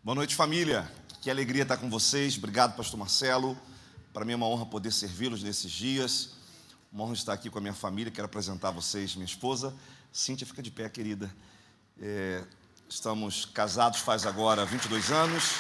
Boa noite, família. Que alegria estar com vocês. Obrigado, pastor Marcelo. Para mim é uma honra poder servi-los nesses dias. Uma honra estar aqui com a minha família. Quero apresentar a vocês minha esposa. Cíntia, fica de pé, querida. Estamos casados faz agora 22 anos.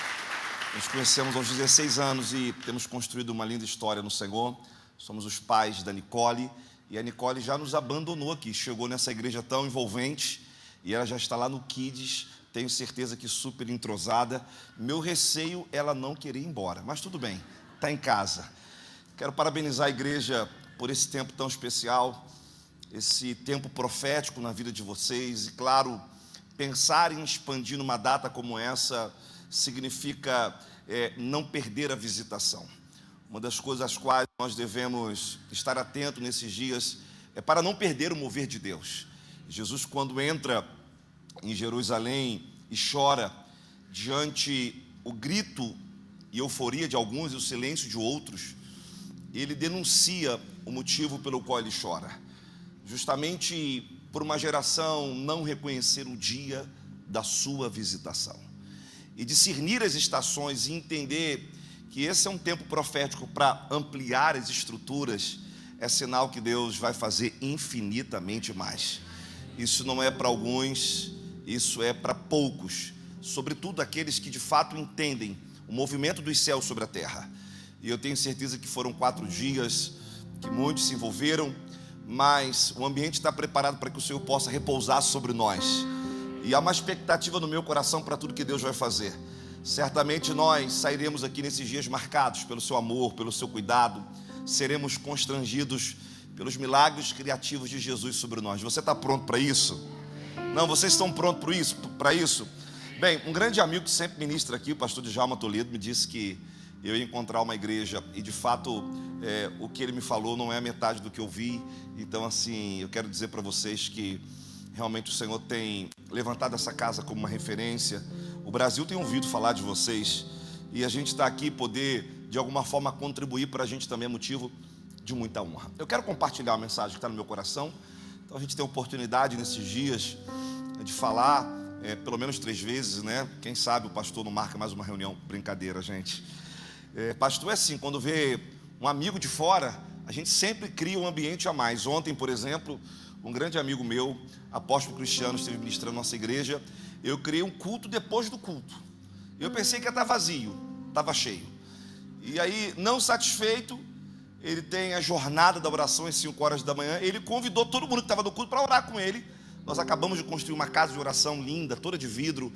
Nos conhecemos aos 16 anos e temos construído uma linda história no Senhor. Somos os pais da Nicole. E a Nicole já nos abandonou aqui. Chegou nessa igreja tão envolvente e ela já está lá no Kids. Tenho certeza que super entrosada. Meu receio é ela não querer ir embora, mas tudo bem, está em casa. Quero parabenizar a igreja por esse tempo tão especial, esse tempo profético na vida de vocês. E claro, pensar em expandir numa data como essa significa não perder a visitação. Uma das coisas às quais nós devemos estar atentos nesses dias é para não perder o mover de Deus. Jesus, quando entra em Jerusalém e chora diante o grito e euforia de alguns e o silêncio de outros, ele denuncia o motivo pelo qual ele chora, justamente por uma geração não reconhecer o dia da sua visitação, e discernir as estações e entender que esse é um tempo profético para ampliar as estruturas. É sinal que Deus vai fazer infinitamente mais. Isso não é para alguns, isso é para poucos, sobretudo aqueles que de fato entendem o movimento dos céus sobre a terra. E eu tenho certeza que foram 4 dias, que muitos se envolveram, mas o ambiente está preparado para que o Senhor possa repousar sobre nós. E há uma expectativa no meu coração para tudo que Deus vai fazer. Certamente nós sairemos aqui nesses dias marcados pelo seu amor, pelo seu cuidado. Seremos constrangidos pelos milagres criativos de Jesus sobre nós. Você está pronto para isso? Não, vocês estão prontos para isso? Bem, um grande amigo que sempre ministra aqui, o pastor Djalma Toledo, me disse que eu ia encontrar uma igreja, e de fato o que ele me falou não é a metade do que eu vi. Então assim, eu quero dizer para vocês que realmente o Senhor tem levantado essa casa como uma referência. O Brasil tem ouvido falar de vocês, e a gente está aqui poder de alguma forma contribuir, para a gente também é motivo de muita honra. Eu quero compartilhar uma mensagem que está no meu coração. Então a gente tem a oportunidade nesses dias de falar pelo menos 3 vezes, né? Quem sabe o pastor não marca mais uma reunião. Brincadeira, gente. Pastor é assim, quando vê um amigo de fora, a gente sempre cria um ambiente a mais. Ontem, por exemplo, um grande amigo meu, apóstolo Cristiano, esteve ministrando na nossa igreja. Eu criei um culto depois do culto. Eu pensei que ia estar vazio, estava cheio. E aí, não satisfeito, ele tem a jornada da oração às 5 horas da manhã. Ele convidou todo mundo que estava no culto para orar com ele. Nós acabamos de construir uma casa de oração linda, toda de vidro,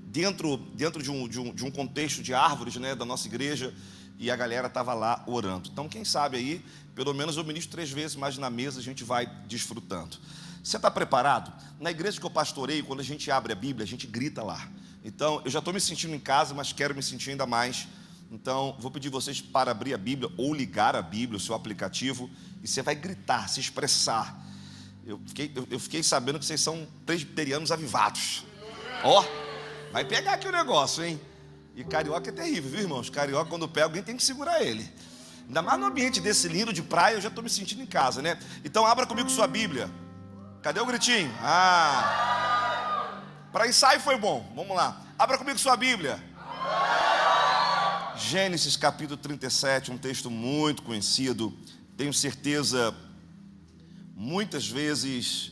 dentro de um contexto de árvores, né, da nossa igreja. E a galera estava lá orando. Então, quem sabe aí, pelo menos eu ministro 3 vezes, mas na mesa a gente vai desfrutando. Você está preparado? Na igreja que eu pastoreio, quando a gente abre a Bíblia, a gente grita lá. Então, eu já estou me sentindo em casa, mas quero me sentir ainda mais. Então, vou pedir vocês para abrir a Bíblia ou ligar a Bíblia, o seu aplicativo, e você vai gritar, se expressar. Eu fiquei sabendo que vocês são presbiterianos avivados. Ó, vai pegar aqui o negócio, hein? E carioca é terrível, viu, irmãos? Carioca, quando pega, alguém tem que segurar ele. Ainda mais no ambiente desse lindo de praia, eu já estou me sentindo em casa, né? Então, abra comigo sua Bíblia. Cadê o gritinho? Para ensaio foi bom. Vamos lá. Abra comigo sua Bíblia. Gênesis capítulo 37, um texto muito conhecido. Tenho certeza, muitas vezes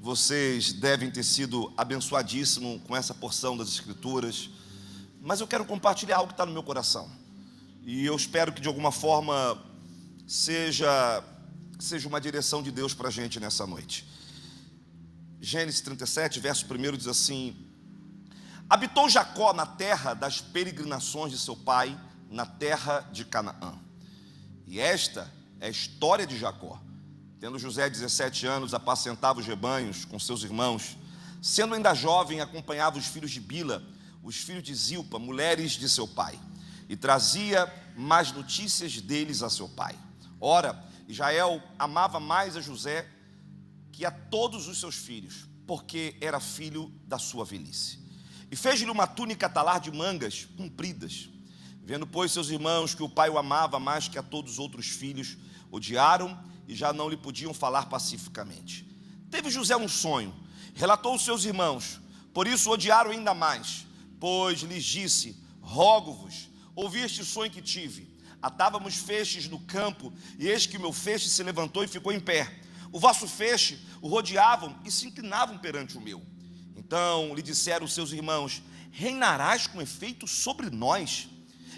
vocês devem ter sido abençoadíssimos com essa porção das Escrituras. Mas eu quero compartilhar algo que está no meu coração. E eu espero que de alguma forma seja uma direção de Deus para a gente nessa noite. Gênesis 37, verso 1 diz assim: habitou Jacó na terra das peregrinações de seu pai, na terra de Canaã. E esta é a história de Jacó. Tendo José 17 anos, apacentava os rebanhos com seus irmãos. Sendo ainda jovem, acompanhava os filhos de Bila, os filhos de Zilpa, mulheres de seu pai, e trazia mais notícias deles a seu pai. Ora, Israel amava mais a José que a todos os seus filhos, porque era filho da sua velhice. E fez-lhe uma túnica talar de mangas compridas. Vendo, pois, seus irmãos que o pai o amava mais que a todos os outros filhos, odiaram e já não lhe podiam falar pacificamente. Teve José um sonho, relatou aos seus irmãos, por isso o odiaram ainda mais. Depois lhes disse: rogo-vos, ouvi este sonho que tive. Atávamos feixes no campo, e eis que o meu feixe se levantou e ficou em pé. O vosso feixe o rodeavam e se inclinavam perante o meu. Então lhe disseram os seus irmãos: reinarás com efeito sobre nós,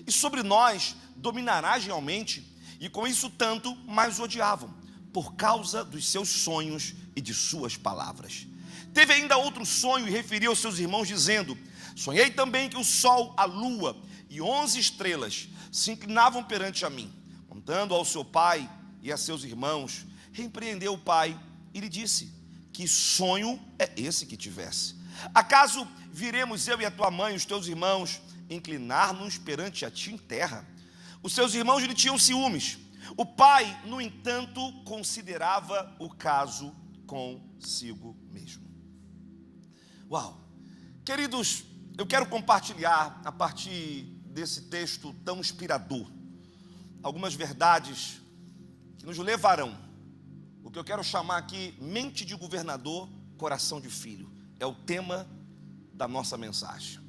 e sobre nós dominarás realmente. E com isso tanto mais o odiavam, por causa dos seus sonhos e de suas palavras. Teve ainda outro sonho e referiu aos seus irmãos, dizendo: sonhei também que o sol, a lua e 11 estrelas se inclinavam perante a mim. Contando ao seu pai e a seus irmãos, repreendeu o pai e lhe disse: que sonho é esse que tivesse? Acaso viremos eu e a tua mãe e os teus irmãos inclinar-nos perante a ti em terra? Os seus irmãos lhe tinham ciúmes. O pai, no entanto, considerava o caso consigo mesmo. Uau! Queridos, eu quero compartilhar, a partir desse texto tão inspirador, algumas verdades que nos levarão, o que eu quero chamar aqui, mente de governador, coração de filho. É o tema da nossa mensagem.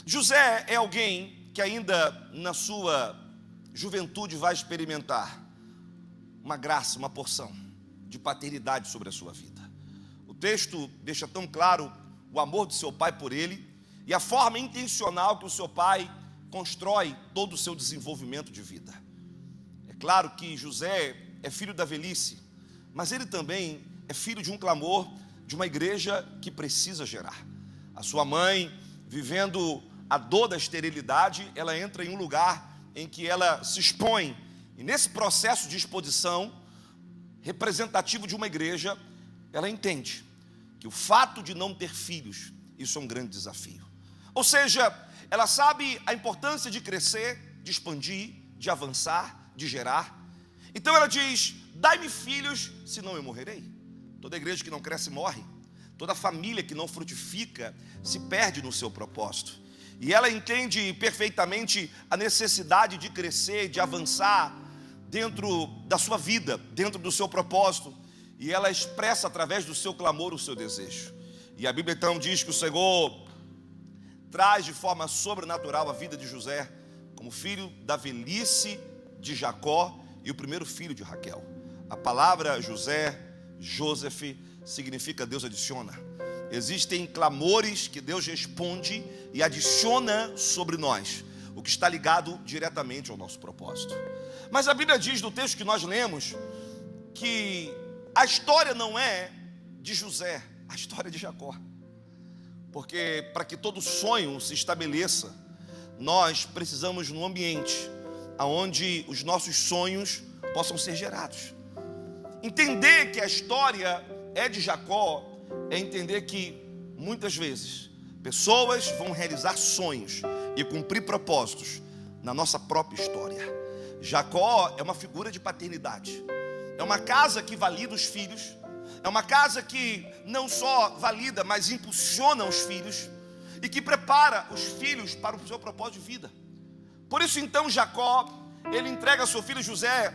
José é alguém que ainda na sua juventude vai experimentar uma graça, uma porção de paternidade sobre a sua vida. O texto deixa tão claro o amor do seu pai por ele e a forma intencional que o seu pai constrói todo o seu desenvolvimento de vida. É claro que José é filho da velhice, mas ele também é filho de um clamor de uma igreja que precisa gerar. A sua mãe, vivendo a dor da esterilidade, ela entra em um lugar em que ela se expõe, e nesse processo de exposição representativo de uma igreja, ela entende que o fato de não ter filhos, isso é um grande desafio. Ou seja, ela sabe a importância de crescer, de expandir, de avançar, de gerar. Então ela diz: dai-me filhos, senão eu morrerei. Toda igreja que não cresce morre. Toda família que não frutifica se perde no seu propósito. E ela entende perfeitamente a necessidade de crescer, de avançar dentro da sua vida, dentro do seu propósito. E ela expressa através do seu clamor o seu desejo. E a Bíblia então diz que o Senhor traz de forma sobrenatural a vida de José como filho da velhice de Jacó e o primeiro filho de Raquel. A palavra José, Joseph, significa Deus adiciona. Existem clamores que Deus responde e adiciona sobre nós, o que está ligado diretamente ao nosso propósito. Mas a Bíblia diz no texto que nós lemos que a história não é de José, a história é de Jacó. Porque para que todo sonho se estabeleça, nós precisamos de um ambiente onde os nossos sonhos possam ser gerados. Entender que a história é de Jacó é entender que muitas vezes pessoas vão realizar sonhos e cumprir propósitos na nossa própria história. Jacó é uma figura de paternidade. É uma casa que valida os filhos. É uma casa que não só valida, mas impulsiona os filhos e que prepara os filhos para o seu propósito de vida. Por isso então Jacó, ele entrega a seu filho José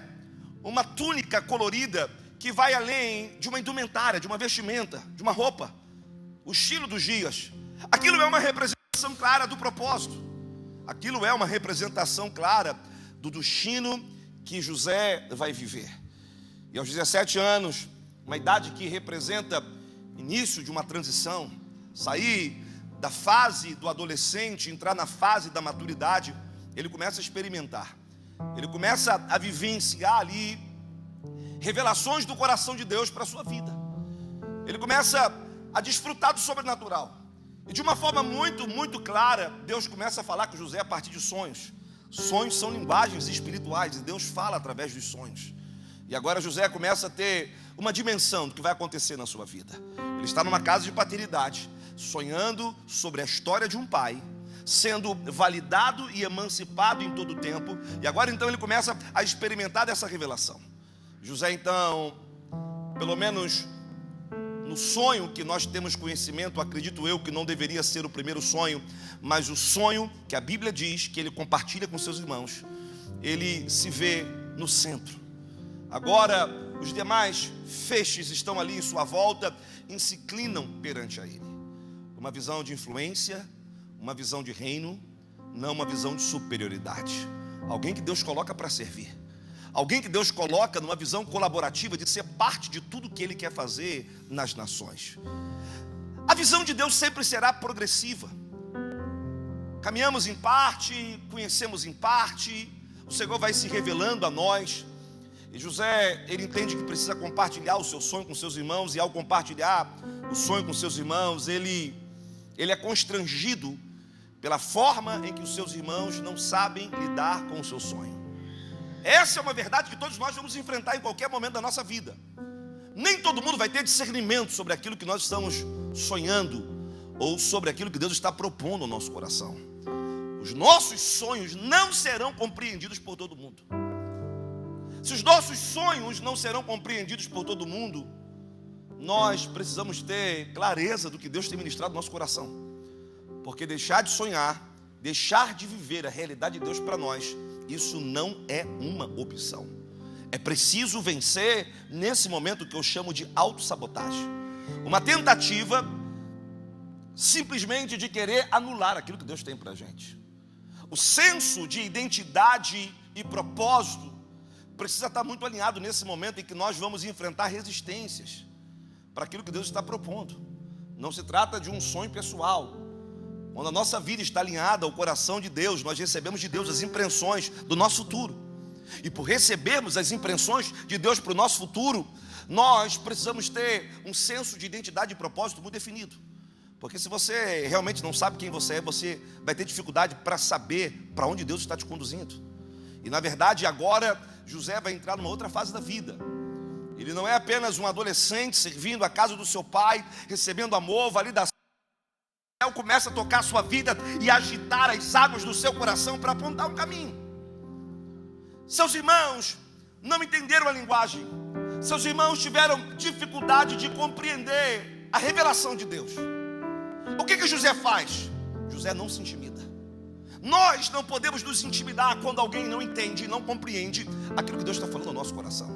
uma túnica colorida que vai além de uma indumentária, de uma vestimenta, de uma roupa, o estilo dos dias. Aquilo é uma representação clara do propósito. Aquilo é uma representação clara do destino que José vai viver. E aos 17 anos, uma idade que representa início de uma transição, sair da fase do adolescente, entrar na fase da maturidade, ele começa a experimentar, ele começa a vivenciar ali revelações do coração de Deus para a sua vida. Ele começa a desfrutar do sobrenatural. E de uma forma muito clara, Deus começa a falar com José a partir de sonhos. Sonhos são linguagens espirituais e Deus fala através dos sonhos. E agora José começa a ter uma dimensão do que vai acontecer na sua vida. Ele está numa casa de paternidade, sonhando sobre a história de um pai, sendo validado e emancipado em todo o tempo. E agora então ele começa a experimentar dessa revelação. José então, pelo menos no sonho que nós temos conhecimento, acredito eu que não deveria ser o primeiro sonho, mas o sonho que a Bíblia diz que ele compartilha com seus irmãos, ele se vê no centro. Agora os demais feixes estão ali em sua volta e se inclinam perante a ele. Uma visão de influência, uma visão de reino, não uma visão de superioridade. Alguém que Deus coloca para servir. Alguém que Deus coloca numa visão colaborativa de ser parte de tudo que Ele quer fazer nas nações. A visão de Deus sempre será progressiva. Caminhamos em parte, conhecemos em parte, o Senhor vai se revelando a nós. E José, ele entende que precisa compartilhar o seu sonho com seus irmãos, e ao compartilhar o sonho com seus irmãos, ele é constrangido pela forma em que os seus irmãos não sabem lidar com o seu sonho. Essa é uma verdade que todos nós vamos enfrentar em qualquer momento da nossa vida. Nem todo mundo vai ter discernimento sobre aquilo que nós estamos sonhando, ou sobre aquilo que Deus está propondo ao nosso coração. Os nossos sonhos não serão compreendidos por todo mundo. Se os nossos sonhos não serão compreendidos por todo mundo, nós precisamos ter clareza do que Deus tem ministrado no nosso coração. Porque deixar de sonhar, deixar de viver a realidade de Deus para nós, isso não é uma opção. É preciso vencer nesse momento que eu chamo de autossabotagem. Uma tentativa simplesmente de querer anular aquilo que Deus tem para a gente. O senso de identidade e propósito precisa estar muito alinhado nesse momento em que nós vamos enfrentar resistências para aquilo que Deus está propondo. Não se trata de um sonho pessoal. Quando a nossa vida está alinhada ao coração de Deus, nós recebemos de Deus as impressões do nosso futuro. E por recebermos as impressões de Deus para o nosso futuro, nós precisamos ter um senso de identidade e propósito muito definido. Porque se você realmente não sabe quem você é, você vai ter dificuldade para saber para onde Deus está te conduzindo. E na verdade agora José vai entrar numa outra fase da vida. Ele não é apenas um adolescente servindo a casa do seu pai, recebendo amor, validação. Ele começa a tocar a sua vida e agitar as águas do seu coração para apontar um caminho. Seus irmãos não entenderam a linguagem. Seus irmãos tiveram dificuldade de compreender a revelação de Deus. O que José faz? José não se intimida. Nós não podemos nos intimidar quando alguém não entende e não compreende aquilo que Deus está falando no nosso coração.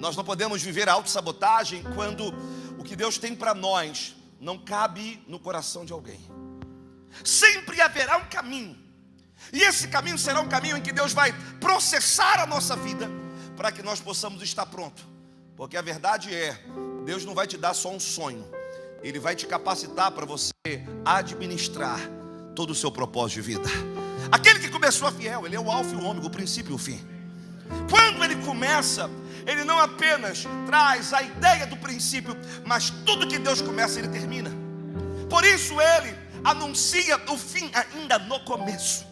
Nós não podemos viver a autossabotagem quando o que Deus tem para nós não cabe no coração de alguém. Sempre haverá um caminho. E esse caminho será um caminho em que Deus vai processar a nossa vida para que nós possamos estar prontos. Porque a verdade é, Deus não vai te dar só um sonho. Ele vai te capacitar para você administrar todo o seu propósito de vida. Aquele que começou a fiel, ele é o alfa e o ômega, o princípio e o fim. Quando ele começa, ele não apenas traz a ideia do princípio, mas tudo que Deus começa, ele termina. Por isso ele anuncia o fim ainda no começo.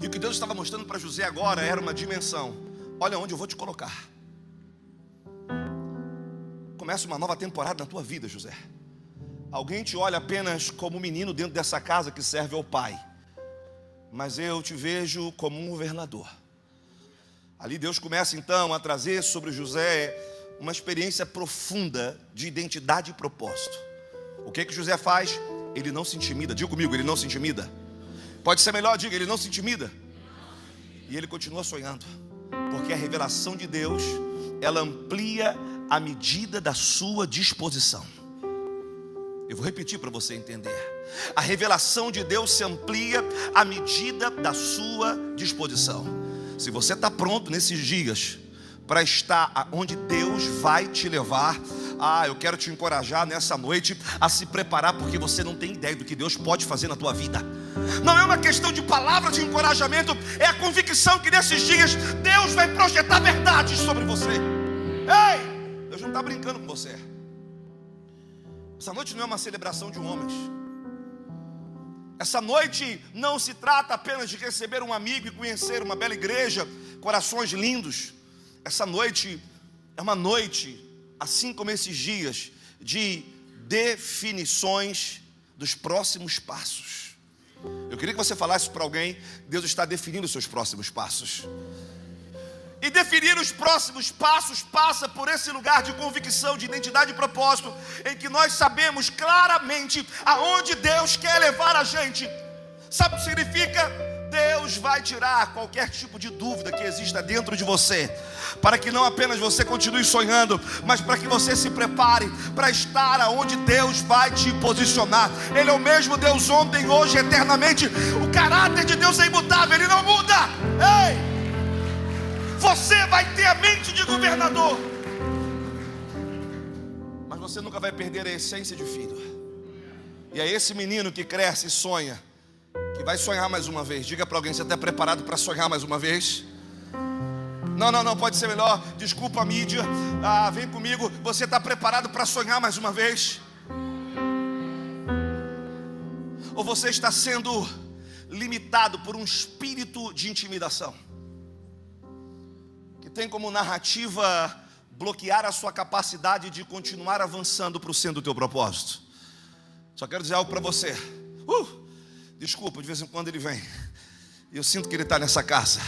E o que Deus estava mostrando para José agora era uma dimensão. Olha onde eu vou te colocar. Começa uma nova temporada na tua vida, José. Alguém te olha apenas como um menino dentro dessa casa que serve ao pai, mas eu te vejo como um governador. Ali Deus começa então a trazer sobre José uma experiência profunda de identidade e propósito. O que José faz? Ele não se intimida. Diga comigo, ele não se intimida. Pode ser melhor, diga, ele não se intimida. E ele continua sonhando, porque a revelação de Deus, ela amplia a medida da sua disposição. Eu vou repetir para você entender. A revelação de Deus se amplia à medida da sua disposição. Se você está pronto nesses dias para estar onde Deus vai te levar, eu quero te encorajar nessa noite a se preparar, porque você não tem ideia do que Deus pode fazer na tua vida. Não é uma questão de palavra de encorajamento, é a convicção que nesses dias Deus vai projetar verdades sobre você. Ei, Deus não está brincando com você. Essa noite não é uma celebração de homens. Essa noite não se trata apenas de receber um amigo e conhecer uma bela igreja, corações lindos. Essa noite é uma noite, assim como esses dias, de definições dos próximos passos. Eu queria que você falasse para alguém: Deus está definindo os seus próximos passos. E definir os próximos passos passa por esse lugar de convicção, de identidade e propósito, em que nós sabemos claramente aonde Deus quer levar a gente. Sabe o que significa Deus vai tirar qualquer tipo de dúvida que exista dentro de você, para que não apenas você continue sonhando, mas para que você se prepare para estar aonde Deus vai te posicionar. Ele é o mesmo Deus ontem, hoje, eternamente. O caráter de Deus é imutável, Ele não muda. Ei! Você vai ter a mente de governador, mas você nunca vai perder a essência de filho. E é esse menino que cresce e sonha, que vai sonhar mais uma vez. Diga para alguém: você está preparado para sonhar mais uma vez? Não, pode ser melhor. Desculpa a mídia, vem comigo. Você está preparado para sonhar mais uma vez? Ou você está sendo limitado por um espírito de intimidação, que tem como narrativa bloquear a sua capacidade de continuar avançando para o centro do teu propósito? Só quero dizer algo para você. Desculpa, de vez em quando ele vem, e eu sinto que ele está nessa casa.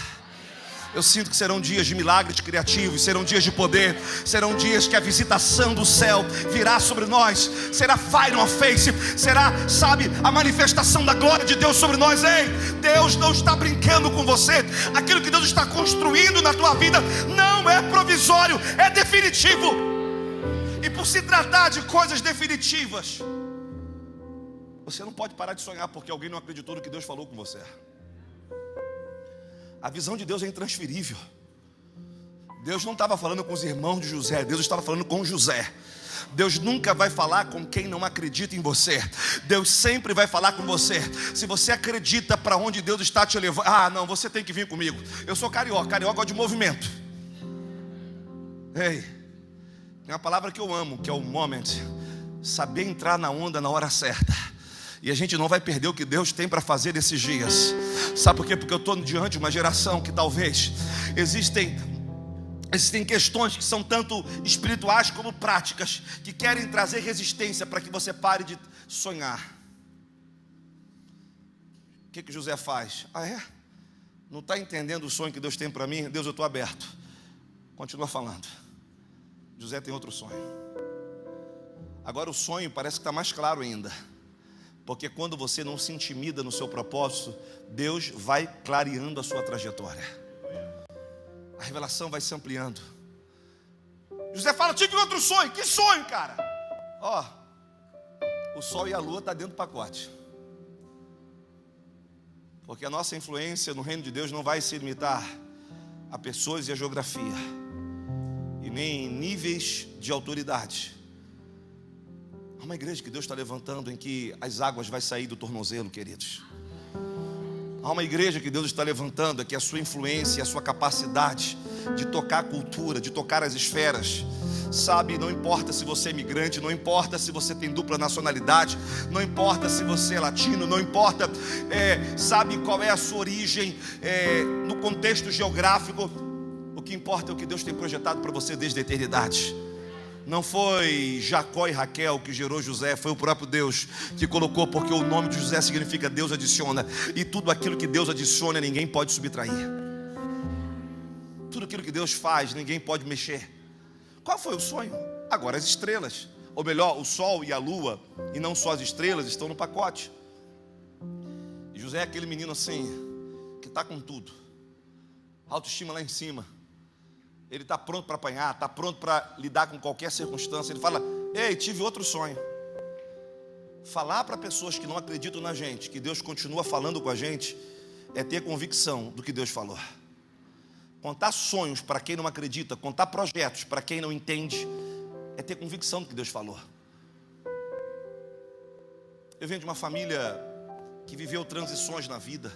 Eu sinto que serão dias de milagres criativos, serão dias de poder, serão dias que a visitação do céu virá sobre nós. Será fire on face, será, a manifestação da glória de Deus sobre nós. Ei, Deus não está brincando com você. Aquilo que Deus está construindo na tua vida não é provisório, é definitivo. E por se tratar de coisas definitivas, você não pode parar de sonhar porque alguém não acreditou no que Deus falou com você. A visão de Deus é intransferível. Deus não estava falando com os irmãos de José, Deus estava falando com José. Deus nunca vai falar com quem não acredita em você. Deus sempre vai falar com você. Se você acredita para onde Deus está te levando, não, você tem que vir comigo. Eu sou carioca gosta de movimento. Ei, tem uma palavra que eu amo, que é o moment. Saber entrar na onda na hora certa. E a gente não vai perder o que Deus tem para fazer nesses dias. Sabe por quê? Porque eu estou diante de uma geração que talvez existem questões que são tanto espirituais como práticas, que querem trazer resistência para que você pare de sonhar. O que José faz? Não está entendendo o sonho que Deus tem para mim? Deus, eu estou aberto. Continua falando. José tem outro sonho. Agora o sonho parece que está mais claro ainda. Porque quando você não se intimida no seu propósito, Deus vai clareando a sua trajetória. A revelação vai se ampliando. José fala: tive outro sonho. Que sonho, cara? O sol e a lua estão dentro do pacote. Porque a nossa influência no reino de Deus não vai se limitar a pessoas e a geografia, e nem níveis de autoridade. Há uma igreja que Deus está levantando em que as águas vão sair do tornozelo, queridos. Há uma igreja que Deus está levantando, que a sua influência, a sua capacidade de tocar a cultura, de tocar as esferas, não importa se você é imigrante, não importa se você tem dupla nacionalidade, não importa se você é latino, não importa, qual é a sua origem, no contexto geográfico. O que importa é o que Deus tem projetado para você desde a eternidade. Não foi Jacó e Raquel que gerou José, foi o próprio Deus que colocou, porque o nome de José significa Deus adiciona. E tudo aquilo que Deus adiciona, ninguém pode subtrair. Tudo aquilo que Deus faz, ninguém pode mexer. Qual foi o sonho? Agora as estrelas, ou melhor, o sol e a lua, e não só as estrelas, estão no pacote. E José é aquele menino assim, que está com tudo, autoestima lá em cima. Ele está pronto para apanhar, está pronto para lidar com qualquer circunstância. Ele fala: ei, tive outro sonho. Falar para pessoas que não acreditam na gente, que Deus continua falando com a gente, é ter convicção do que Deus falou. Contar sonhos para quem não acredita, contar projetos para quem não entende, é ter convicção do que Deus falou. Eu venho de uma família que viveu transições na vida.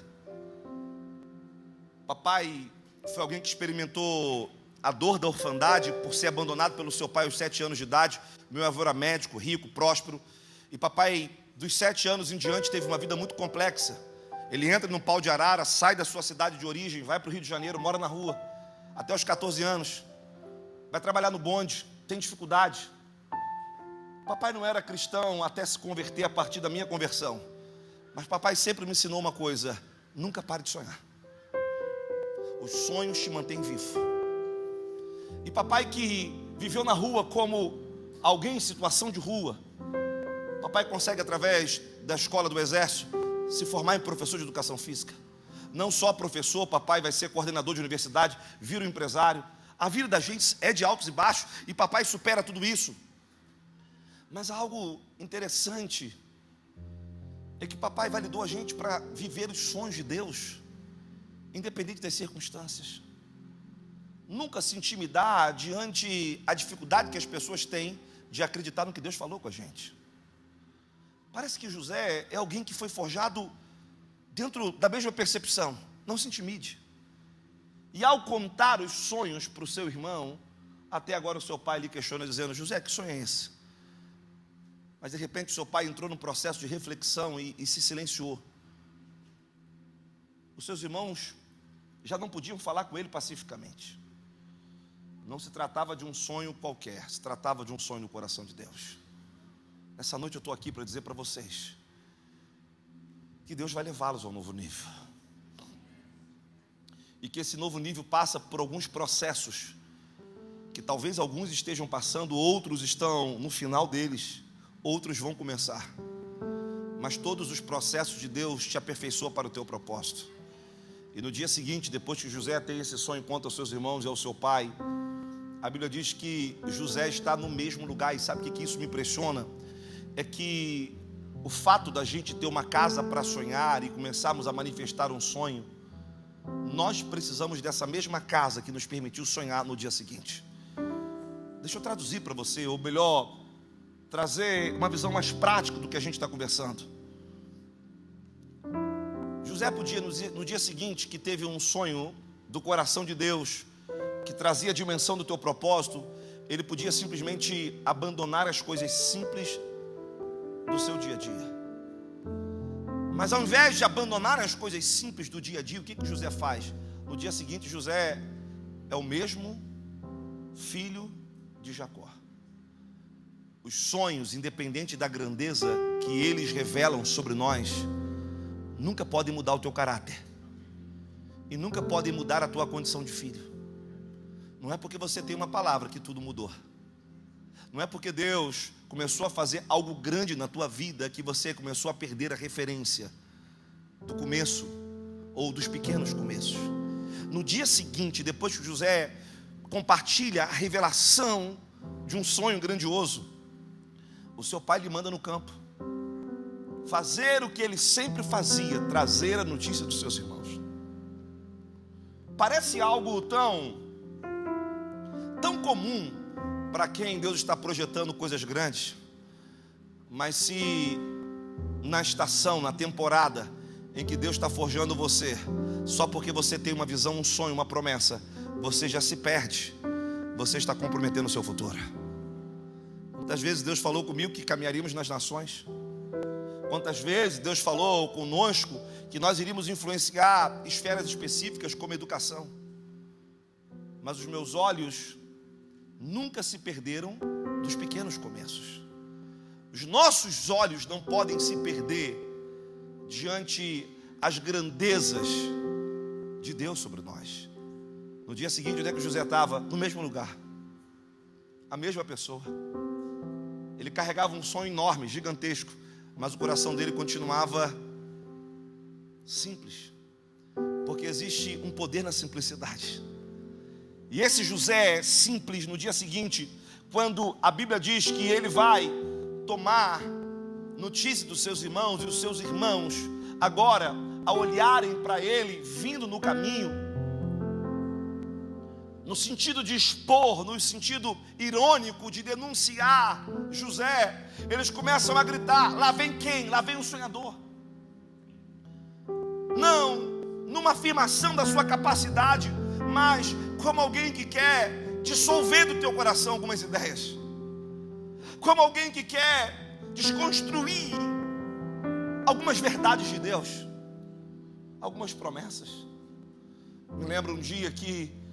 Papai foi alguém que experimentou a dor da orfandade por ser abandonado pelo seu pai aos 7 anos de idade. Meu avô era médico, rico, próspero. E papai, dos 7 anos em diante, teve uma vida muito complexa. Ele entra num pau de arara, sai da sua cidade de origem, vai para o Rio de Janeiro, mora na rua, até os 14 anos. Vai trabalhar no bonde, tem dificuldade. Papai não era cristão até se converter a partir da minha conversão. Mas papai sempre me ensinou uma coisa: nunca pare de sonhar. Os sonhos te mantêm vivo. E papai, que viveu na rua como alguém em situação de rua, papai consegue, através da escola do exército, se formar em professor de educação física. não só professor, papai vai ser coordenador de universidade, vira um empresário. A vida da gente é de altos e baixos, e papai supera tudo isso. Mas algo interessante é que papai validou a gente para viver os sonhos de Deus, independente das circunstâncias. Nunca se intimidar diante a dificuldade que as pessoas têm de acreditar no que Deus falou com a gente. Parece que José é alguém que foi forjado dentro da mesma percepção. Não se intimide. E ao contar os sonhos para o seu irmão, até agora o seu pai lhe questiona dizendo: José, que sonho é esse? Mas de repente o seu pai entrou num processo de reflexão e se silenciou. Os seus irmãos já não podiam falar com ele pacificamente. Não se tratava de um sonho qualquer, se tratava de um sonho no coração de Deus. Nessa noite eu estou aqui para dizer para vocês que Deus vai levá-los ao novo nível. E que esse novo nível passa por alguns processos, que talvez alguns estejam passando, outros estão no final deles, outros vão começar. Mas todos os processos de Deus te aperfeiçoam para o teu propósito. E no dia seguinte, depois que José tem esse sonho, conta aos seus irmãos e ao seu pai, a Bíblia diz que José está no mesmo lugar. E sabe o que isso me impressiona? É que o fato da gente ter uma casa para sonhar e começarmos a manifestar um sonho, nós precisamos dessa mesma casa que nos permitiu sonhar no dia seguinte. Deixa eu traduzir para você, ou melhor, trazer uma visão mais prática do que a gente está conversando. José podia, no dia seguinte, que teve um sonho do coração de Deus, que trazia a dimensão do teu propósito, ele podia simplesmente abandonar as coisas simples do seu dia a dia. Mas ao invés de abandonar as coisas simples do dia a dia, o que José faz? No dia seguinte, José é o mesmo filho de Jacó. Os sonhos, independente da grandeza que eles revelam sobre nós, nunca podem mudar o teu caráter. E nunca podem mudar a tua condição de filho. Não é porque você tem uma palavra que tudo mudou. Não é porque Deus começou a fazer algo grande na tua vida que você começou a perder a referência do começo ou dos pequenos começos. No dia seguinte, depois que José compartilha a revelação de um sonho grandioso, o seu pai lhe manda no campo fazer o que ele sempre fazia, trazer a notícia dos seus irmãos. Parece algo tão comum para quem Deus está projetando coisas grandes, mas se na estação, na temporada em que Deus está forjando você, só porque você tem uma visão, um sonho, uma promessa, você já se perde, você está comprometendo o seu futuro. Quantas vezes Deus falou comigo que caminharíamos nas nações? Quantas vezes Deus falou conosco que nós iríamos influenciar esferas específicas como educação? Mas os meus olhos nunca se perderam dos pequenos começos. Os nossos olhos não podem se perder diante as grandezas de Deus sobre nós. No dia seguinte, onde é que José estava? No mesmo lugar, a mesma pessoa. Ele carregava um sonho enorme, gigantesco, mas o coração dele continuava simples, porque existe um poder na simplicidade. E esse José simples, no dia seguinte, quando a Bíblia diz que ele vai tomar notícia dos seus irmãos, e os seus irmãos agora, ao olharem para ele vindo no caminho, no sentido de expor, no sentido irônico de denunciar José, eles começam a gritar: lá vem quem? Lá vem o sonhador. Não numa afirmação da sua capacidade, mas como alguém que quer dissolver do teu coração algumas ideias, como alguém que quer desconstruir algumas verdades de Deus, algumas promessas. Me lembro um dia que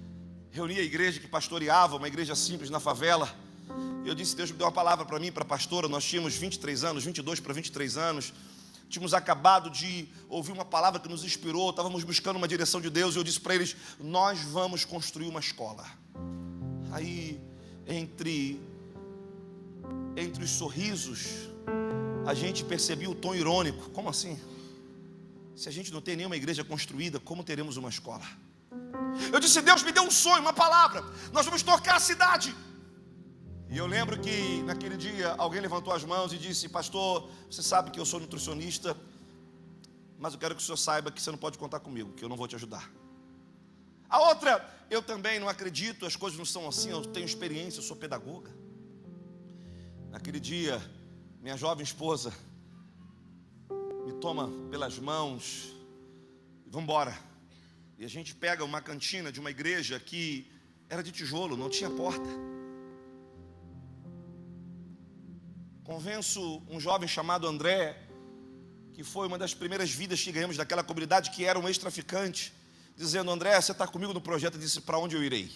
reuni a igreja que pastoreava, uma igreja simples na favela. Eu disse: Deus me deu uma palavra para mim, para a pastora. Nós tínhamos 23 anos, 22 para 23 anos. Tínhamos acabado de ouvir uma palavra que nos inspirou. Estávamos buscando uma direção de Deus. E eu disse para eles: nós vamos construir uma escola. Aí, entre os sorrisos, a gente percebia o tom irônico. Como assim? Se a gente não tem nenhuma igreja construída, como teremos uma escola? Eu disse: Deus me deu um sonho, uma palavra, nós vamos tocar a cidade. E eu lembro que naquele dia alguém levantou as mãos e disse: pastor, você sabe que eu sou nutricionista, mas eu quero que o senhor saiba que você não pode contar comigo, que eu não vou te ajudar. A outra: eu também não acredito, as coisas não são assim, eu tenho experiência, eu sou pedagoga. Naquele dia, minha jovem esposa me toma pelas mãos e vamos embora. E a gente pega uma cantina de uma igreja que era de tijolo, não tinha porta. Convenço um jovem chamado André, que foi uma das primeiras vidas que ganhamos daquela comunidade, que era um ex-traficante, dizendo: André, você está comigo no projeto? Eu disse: para onde eu irei?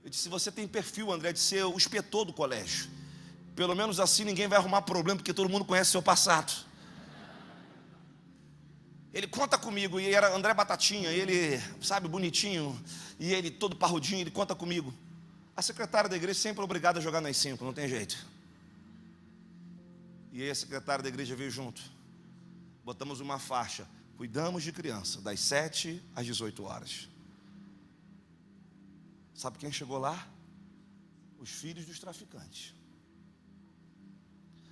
Eu disse: você tem perfil, André, de ser o inspetor do colégio. Pelo menos assim ninguém vai arrumar problema, porque todo mundo conhece seu passado. Ele: conta comigo. E era André Batatinha, ele, sabe, bonitinho, e ele todo parrudinho, ele: conta comigo. A secretária da igreja sempre obrigada a jogar nas 5, não tem jeito. E aí a secretária da igreja veio junto. Botamos uma faixa: cuidamos de criança, das 7 às 18 horas. Sabe quem chegou lá? Os filhos dos traficantes.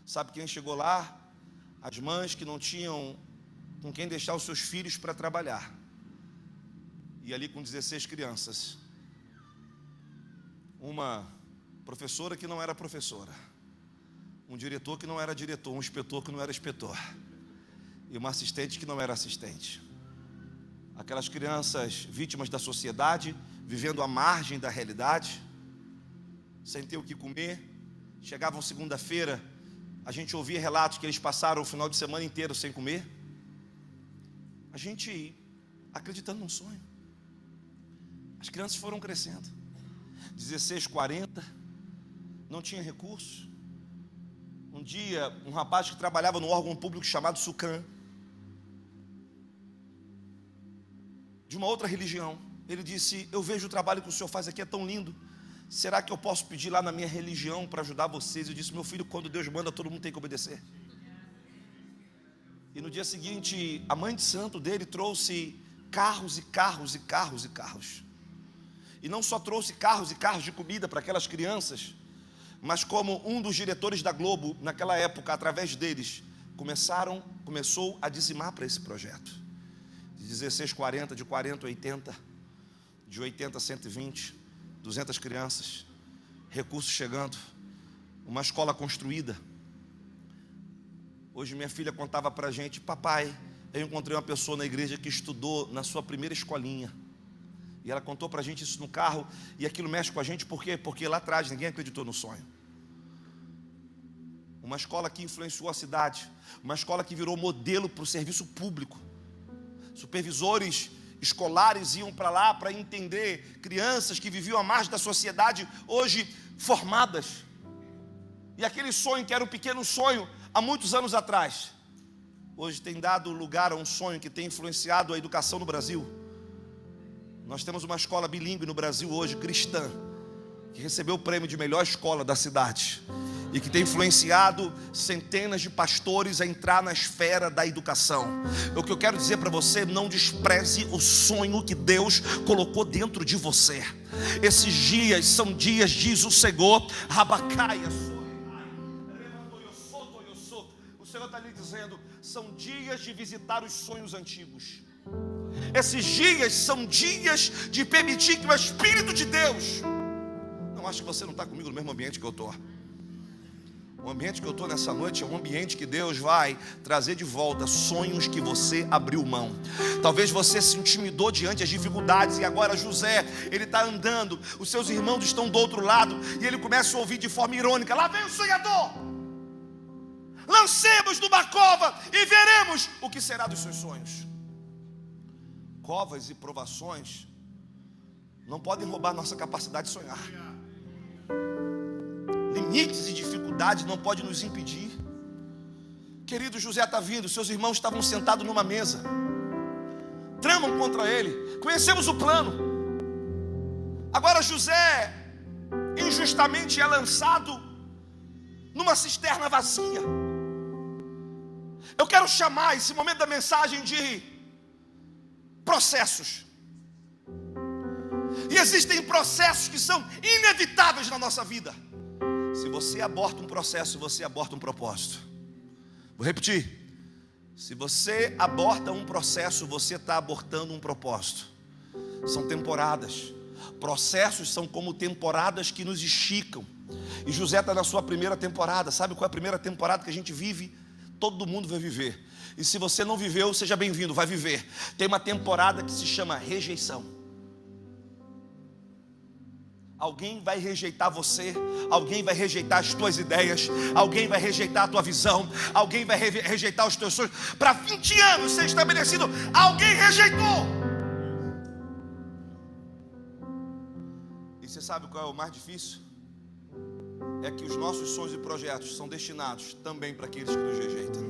Sabe quem chegou lá? As mães que não tinham com quem deixar os seus filhos para trabalhar. E ali com 16 crianças, uma professora que não era professora, um diretor que não era diretor, um inspetor que não era inspetor, e uma assistente que não era assistente. Aquelas crianças vítimas da sociedade, vivendo à margem da realidade, sem ter o que comer. Chegavam segunda-feira, a gente ouvia relatos que eles passaram o final de semana inteiro sem comer. A gente acreditando num sonho. As crianças foram crescendo. 16, 40, não tinha recursos. Um dia, um rapaz que trabalhava no órgão público chamado SUCAM, de uma outra religião, ele disse: eu vejo o trabalho que o senhor faz aqui, é tão lindo. Será que eu posso pedir lá na minha religião para ajudar vocês? Eu disse: meu filho, quando Deus manda, todo mundo tem que obedecer. E no dia seguinte, a mãe de santo dele trouxe carros e carros e carros e carros. E não só trouxe carros e carros de comida para aquelas crianças, mas como um dos diretores da Globo, naquela época, através deles, começou a dizimar para esse projeto. De 16, 40, de 40 a 80, de 80 a 120, 200 crianças, recursos chegando, uma escola construída. Hoje minha filha contava para a gente: papai, eu encontrei uma pessoa na igreja que estudou na sua primeira escolinha. E ela contou para a gente isso no carro, e aquilo mexe com a gente, por quê? Porque lá atrás ninguém acreditou no sonho. Uma escola que influenciou a cidade, uma escola que virou modelo para o serviço público. Supervisores escolares iam para lá para entender crianças que viviam à margem da sociedade, hoje formadas. E aquele sonho que era um pequeno sonho há muitos anos atrás, hoje tem dado lugar a um sonho que tem influenciado a educação no Brasil. Nós temos uma escola bilíngue no Brasil hoje, cristã, que recebeu o prêmio de melhor escola da cidade e que tem influenciado centenas de pastores a entrar na esfera da educação. O que eu quero dizer para você: não despreze o sonho que Deus colocou dentro de você. Esses dias são dias, diz o Senhor, Rabacaia, o Senhor está lhe dizendo, são dias de visitar os sonhos antigos. Esses dias são dias de permitir que o Espírito de Deus... Não acho que você não está comigo no mesmo ambiente que eu estou. O ambiente que eu estou nessa noite é um ambiente que Deus vai trazer de volta sonhos que você abriu mão. Talvez você se intimidou diante das dificuldades, e agora José, ele está andando, os seus irmãos estão do outro lado, e ele começa a ouvir de forma irônica: lá vem o sonhador, lancemos numa cova e veremos o que será dos seus sonhos. Covas e provações não podem roubar nossa capacidade de sonhar. Limites e dificuldades não podem nos impedir. Querido, José está vindo, seus irmãos estavam sentados numa mesa, tramam contra ele, conhecemos o plano. Agora José injustamente é lançado numa cisterna vazia. Eu quero chamar esse momento da mensagem de processos. E existem processos que são inevitáveis na nossa vida. Se você aborta um processo, você aborta um propósito. Vou repetir. Se você aborta um processo, você está abortando um propósito. São temporadas. Processos são como temporadas que nos esticam. E José está na sua primeira temporada. Sabe qual é a primeira temporada que a gente vive? Todo mundo vai viver. E se você não viveu, seja bem-vindo, vai viver. Tem uma temporada que se chama rejeição. Alguém vai rejeitar você, alguém vai rejeitar as tuas ideias, alguém vai rejeitar a tua visão, alguém vai rejeitar os teus sonhos. Para 20 anos ser estabelecido, alguém rejeitou. E você sabe qual é o mais difícil? É que os nossos sonhos e projetos são destinados também para aqueles que nos rejeitam.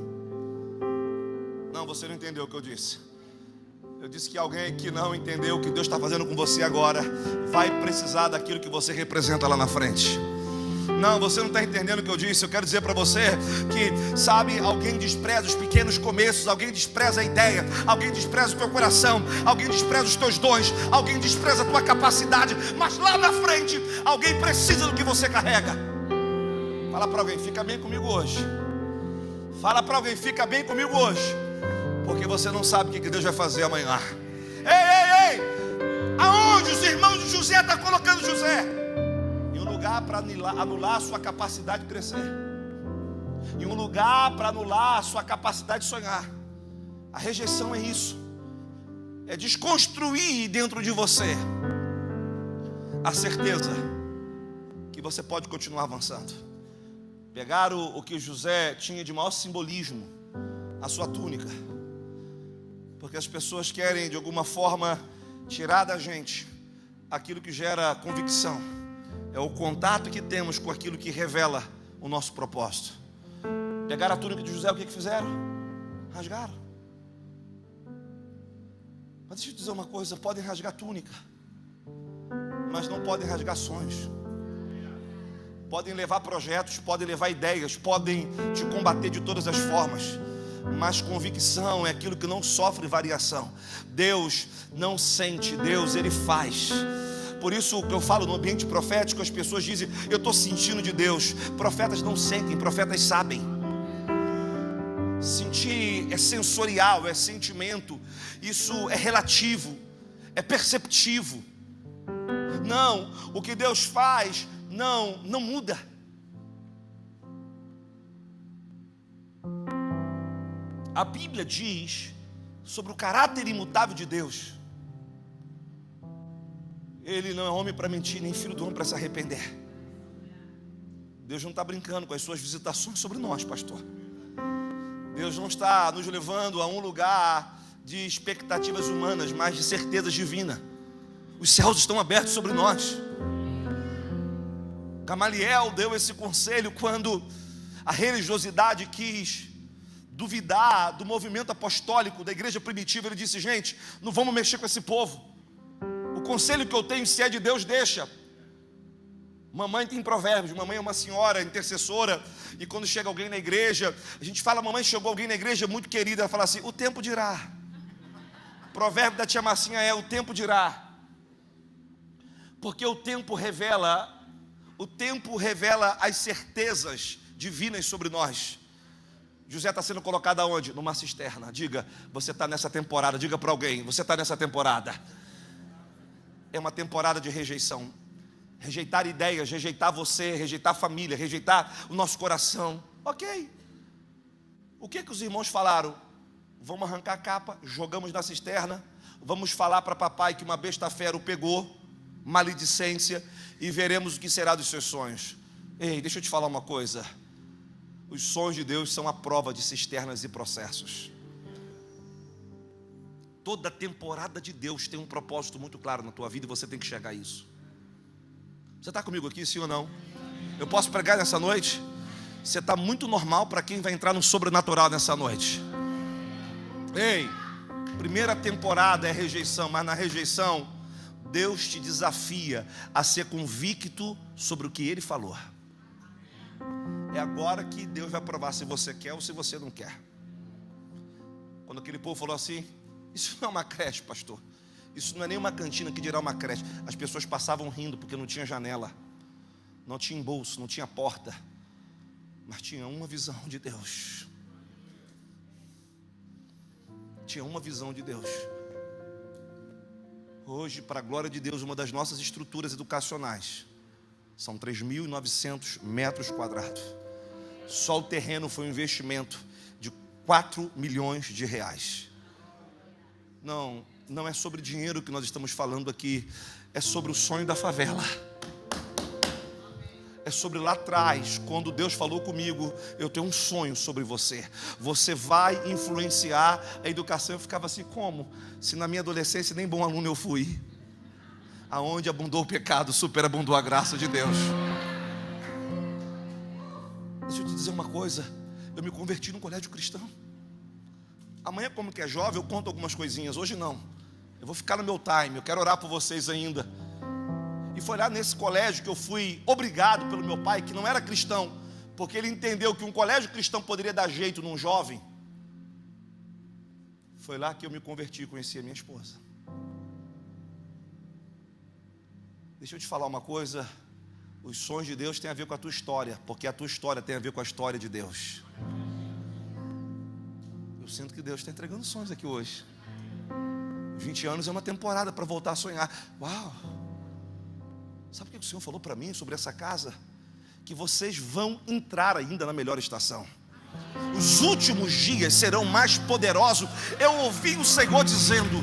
Não, você não entendeu o que eu disse. Eu disse que alguém que não entendeu o que Deus está fazendo com você agora vai precisar daquilo que você representa lá na frente. Não, você não está entendendo o que eu disse. Eu quero dizer para você que, sabe, alguém despreza os pequenos começos, alguém despreza a ideia, alguém despreza o teu coração, alguém despreza os teus dons, alguém despreza a tua capacidade, mas lá na frente alguém precisa do que você carrega. Fala para alguém, fica bem comigo hoje. Fala para alguém, fica bem comigo hoje, porque você não sabe o que Deus vai fazer amanhã. Ei! Aonde os irmãos de José estão colocando José? Em um lugar para anular a sua capacidade de crescer. Em um lugar para anular a sua capacidade de sonhar. A rejeição é isso. É desconstruir dentro de você a certeza que você pode continuar avançando. Pegaram o que José tinha de maior simbolismo, a sua túnica. Porque as pessoas querem, de alguma forma, tirar da gente aquilo que gera convicção. É o contato que temos com aquilo que revela o nosso propósito. Pegaram a túnica de José, o que fizeram? Rasgaram. Mas deixa eu te dizer uma coisa, podem rasgar túnica, mas não podem rasgar sonhos. Podem levar projetos, podem levar ideias, podem te combater de todas as formas, mas convicção é aquilo que não sofre variação. Deus não sente, Deus Ele faz. Por isso o que eu falo no ambiente profético, as pessoas dizem, eu estou sentindo de Deus. Profetas não sentem, profetas sabem. Sentir é sensorial, é sentimento. Isso é relativo, é perceptivo. Não, o que Deus faz não muda. A Bíblia diz sobre o caráter imutável de Deus. Ele não é homem para mentir, nem filho do homem para se arrepender. Deus não está brincando com as suas visitações sobre nós, pastor. Deus não está nos levando a um lugar de expectativas humanas, mas de certezas divinas. Os céus estão abertos sobre nós. Gamaliel deu esse conselho quando a religiosidade quis duvidar do movimento apostólico da igreja primitiva. Ele disse, gente, não vamos mexer com esse povo. O conselho que eu tenho, se é de Deus, deixa. Mamãe tem provérbios, mamãe é uma senhora intercessora, e quando chega alguém na igreja, a gente fala, mamãe, chegou alguém na igreja muito querida, ela fala assim, o tempo dirá. O provérbio da tia Marcinha é, o tempo dirá. Porque o tempo revela as certezas divinas sobre nós. José está sendo colocado aonde? Numa cisterna. Diga, você está nessa temporada. Diga para alguém, você está nessa temporada. É uma temporada de rejeição. Rejeitar ideias, rejeitar você, rejeitar a família, rejeitar o nosso coração. Ok. O que os irmãos falaram? Vamos arrancar a capa, jogamos na cisterna, vamos falar para papai que uma besta fera o pegou, maledicência, e veremos o que será dos seus sonhos. Ei, deixa eu te falar uma coisa. Os sonhos de Deus são a prova de cisternas e processos. Toda temporada de Deus tem um propósito muito claro na tua vida e você tem que chegar a isso. Você está comigo aqui, sim ou não? Eu posso pregar nessa noite? Você está muito normal para quem vai entrar no sobrenatural nessa noite. Ei, primeira temporada é rejeição, mas na rejeição Deus te desafia a ser convicto sobre o que Ele falou. É agora que Deus vai provar se você quer ou se você não quer. Quando aquele povo falou assim: isso não é uma creche, pastor, isso não é nem uma cantina, que dirá uma creche. As pessoas passavam rindo, porque não tinha janela, não tinha embolso, não tinha porta, mas tinha uma visão de Deus. Tinha uma visão de Deus. Hoje, para a glória de Deus, uma das nossas estruturas educacionais são 3.900 metros quadrados. Só o terreno foi um investimento de 4 milhões de reais. Não é sobre dinheiro que nós estamos falando aqui, é sobre o sonho da favela. É sobre lá atrás, quando Deus falou comigo: eu tenho um sonho sobre você, você vai influenciar a educação. Eu ficava assim: como? Se na minha adolescência nem bom aluno eu fui. Aonde abundou o pecado, superabundou a graça de Deus. Deixa eu te dizer uma coisa, eu me converti num colégio cristão. Amanhã, como que é jovem, eu conto algumas coisinhas, hoje não. Eu vou ficar no meu time, eu quero orar por vocês ainda. E foi lá nesse colégio que eu fui obrigado pelo meu pai, que não era cristão, porque ele entendeu que um colégio cristão poderia dar jeito num jovem. Foi lá que eu me converti e conheci a minha esposa. Deixa eu te falar uma coisa: os sonhos de Deus têm a ver com a tua história, porque a tua história tem a ver com a história de Deus. Eu sinto que Deus está entregando sonhos aqui hoje. 20 anos é uma temporada para voltar a sonhar. Uau! Sabe o que o Senhor falou para mim sobre essa casa? Que vocês vão entrar ainda na melhor estação. Os últimos dias serão mais poderosos. Eu ouvi o Senhor dizendo,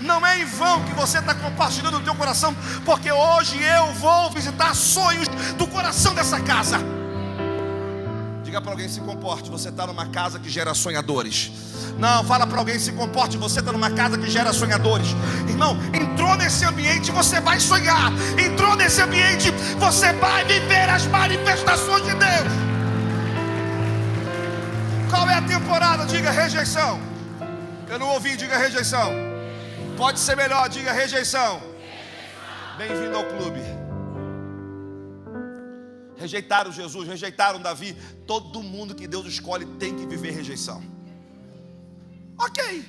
não é em vão que você está compartilhando no teu coração, porque hoje eu vou visitar sonhos do coração dessa casa. Diga para alguém: se comporte, você está numa casa que gera sonhadores. Não, fala para alguém: se comporte, você está numa casa que gera sonhadores. Irmão, entrou nesse ambiente, você vai sonhar. Entrou nesse ambiente, você vai viver as manifestações de Deus. Qual é a temporada? Diga rejeição. Eu não ouvi, diga rejeição. Pode ser melhor, diga rejeição. Bem-vindo ao clube. Rejeitaram Jesus, rejeitaram Davi. Todo mundo que Deus escolhe tem que viver rejeição. Ok.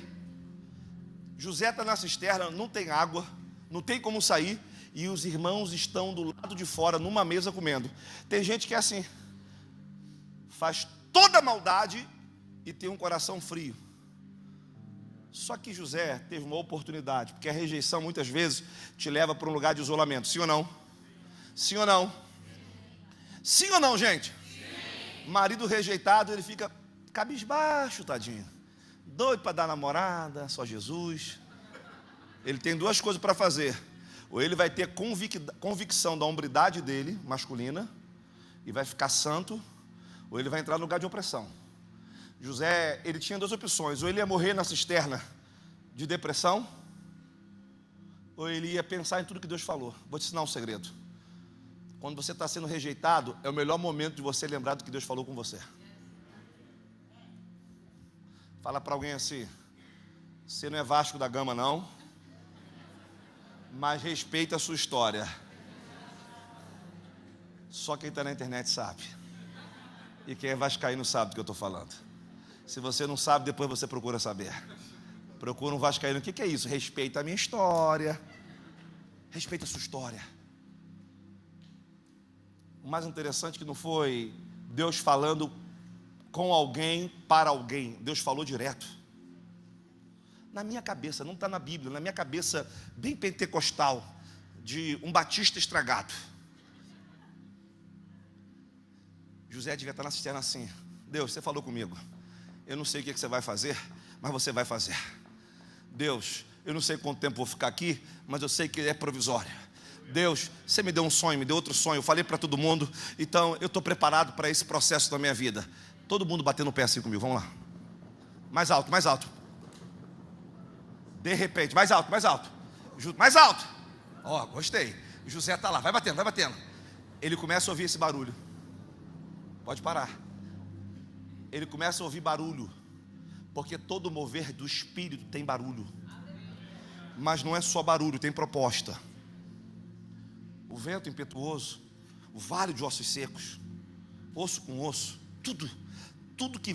José está na cisterna, não tem água, não tem como sair, e os irmãos estão do lado de fora numa mesa comendo. Tem gente que é assim, faz toda a maldade e tem um coração frio. Só que José teve uma oportunidade, porque a rejeição muitas vezes te leva para um lugar de isolamento. Sim ou não? Sim ou não? Sim ou não, gente? Sim. Marido rejeitado, ele fica cabisbaixo, tadinho, doido para dar namorada, só Jesus. Ele tem duas coisas para fazer: ou ele vai ter convicção da hombridade dele, masculina, e vai ficar santo, ou ele vai entrar no lugar de opressão. José, ele tinha duas opções: ou ele ia morrer na cisterna de depressão, ou ele ia pensar em tudo que Deus falou. Vou te ensinar um segredo: quando você está sendo rejeitado, é o melhor momento de você lembrar do que Deus falou com você. Fala para alguém assim: você não é Vasco da Gama não, mas respeita a sua história. Só quem está na internet sabe, e quem é vascaíno sabe do que eu estou falando. Se você não sabe, depois você procura saber. Procura um vascaíno: o que é isso? Respeita a minha história. Respeita a sua história. O mais interessante que não foi Deus falando com alguém para alguém. Deus falou direto. Na minha cabeça, não está na Bíblia, na minha cabeça bem pentecostal, de um batista estragado. José devia estar na cisterna assim: Deus, você falou comigo, eu não sei o que você vai fazer, mas você vai fazer. Deus, eu não sei quanto tempo vou ficar aqui, mas eu sei que é provisório. Deus, você me deu um sonho, me deu outro sonho, eu falei para todo mundo, então eu estou preparado para esse processo da minha vida. Todo mundo batendo o pé assim comigo, vamos lá. Mais alto, mais alto. De repente, mais alto, mais alto. Mais alto. Ó, gostei. José está lá, vai batendo, vai batendo. Ele começa a ouvir esse barulho. Pode parar. Ele começa a ouvir barulho, porque todo mover do Espírito tem barulho. Mas não é só barulho, tem proposta. O vento impetuoso, o vale de ossos secos, osso com osso, tudo tudo que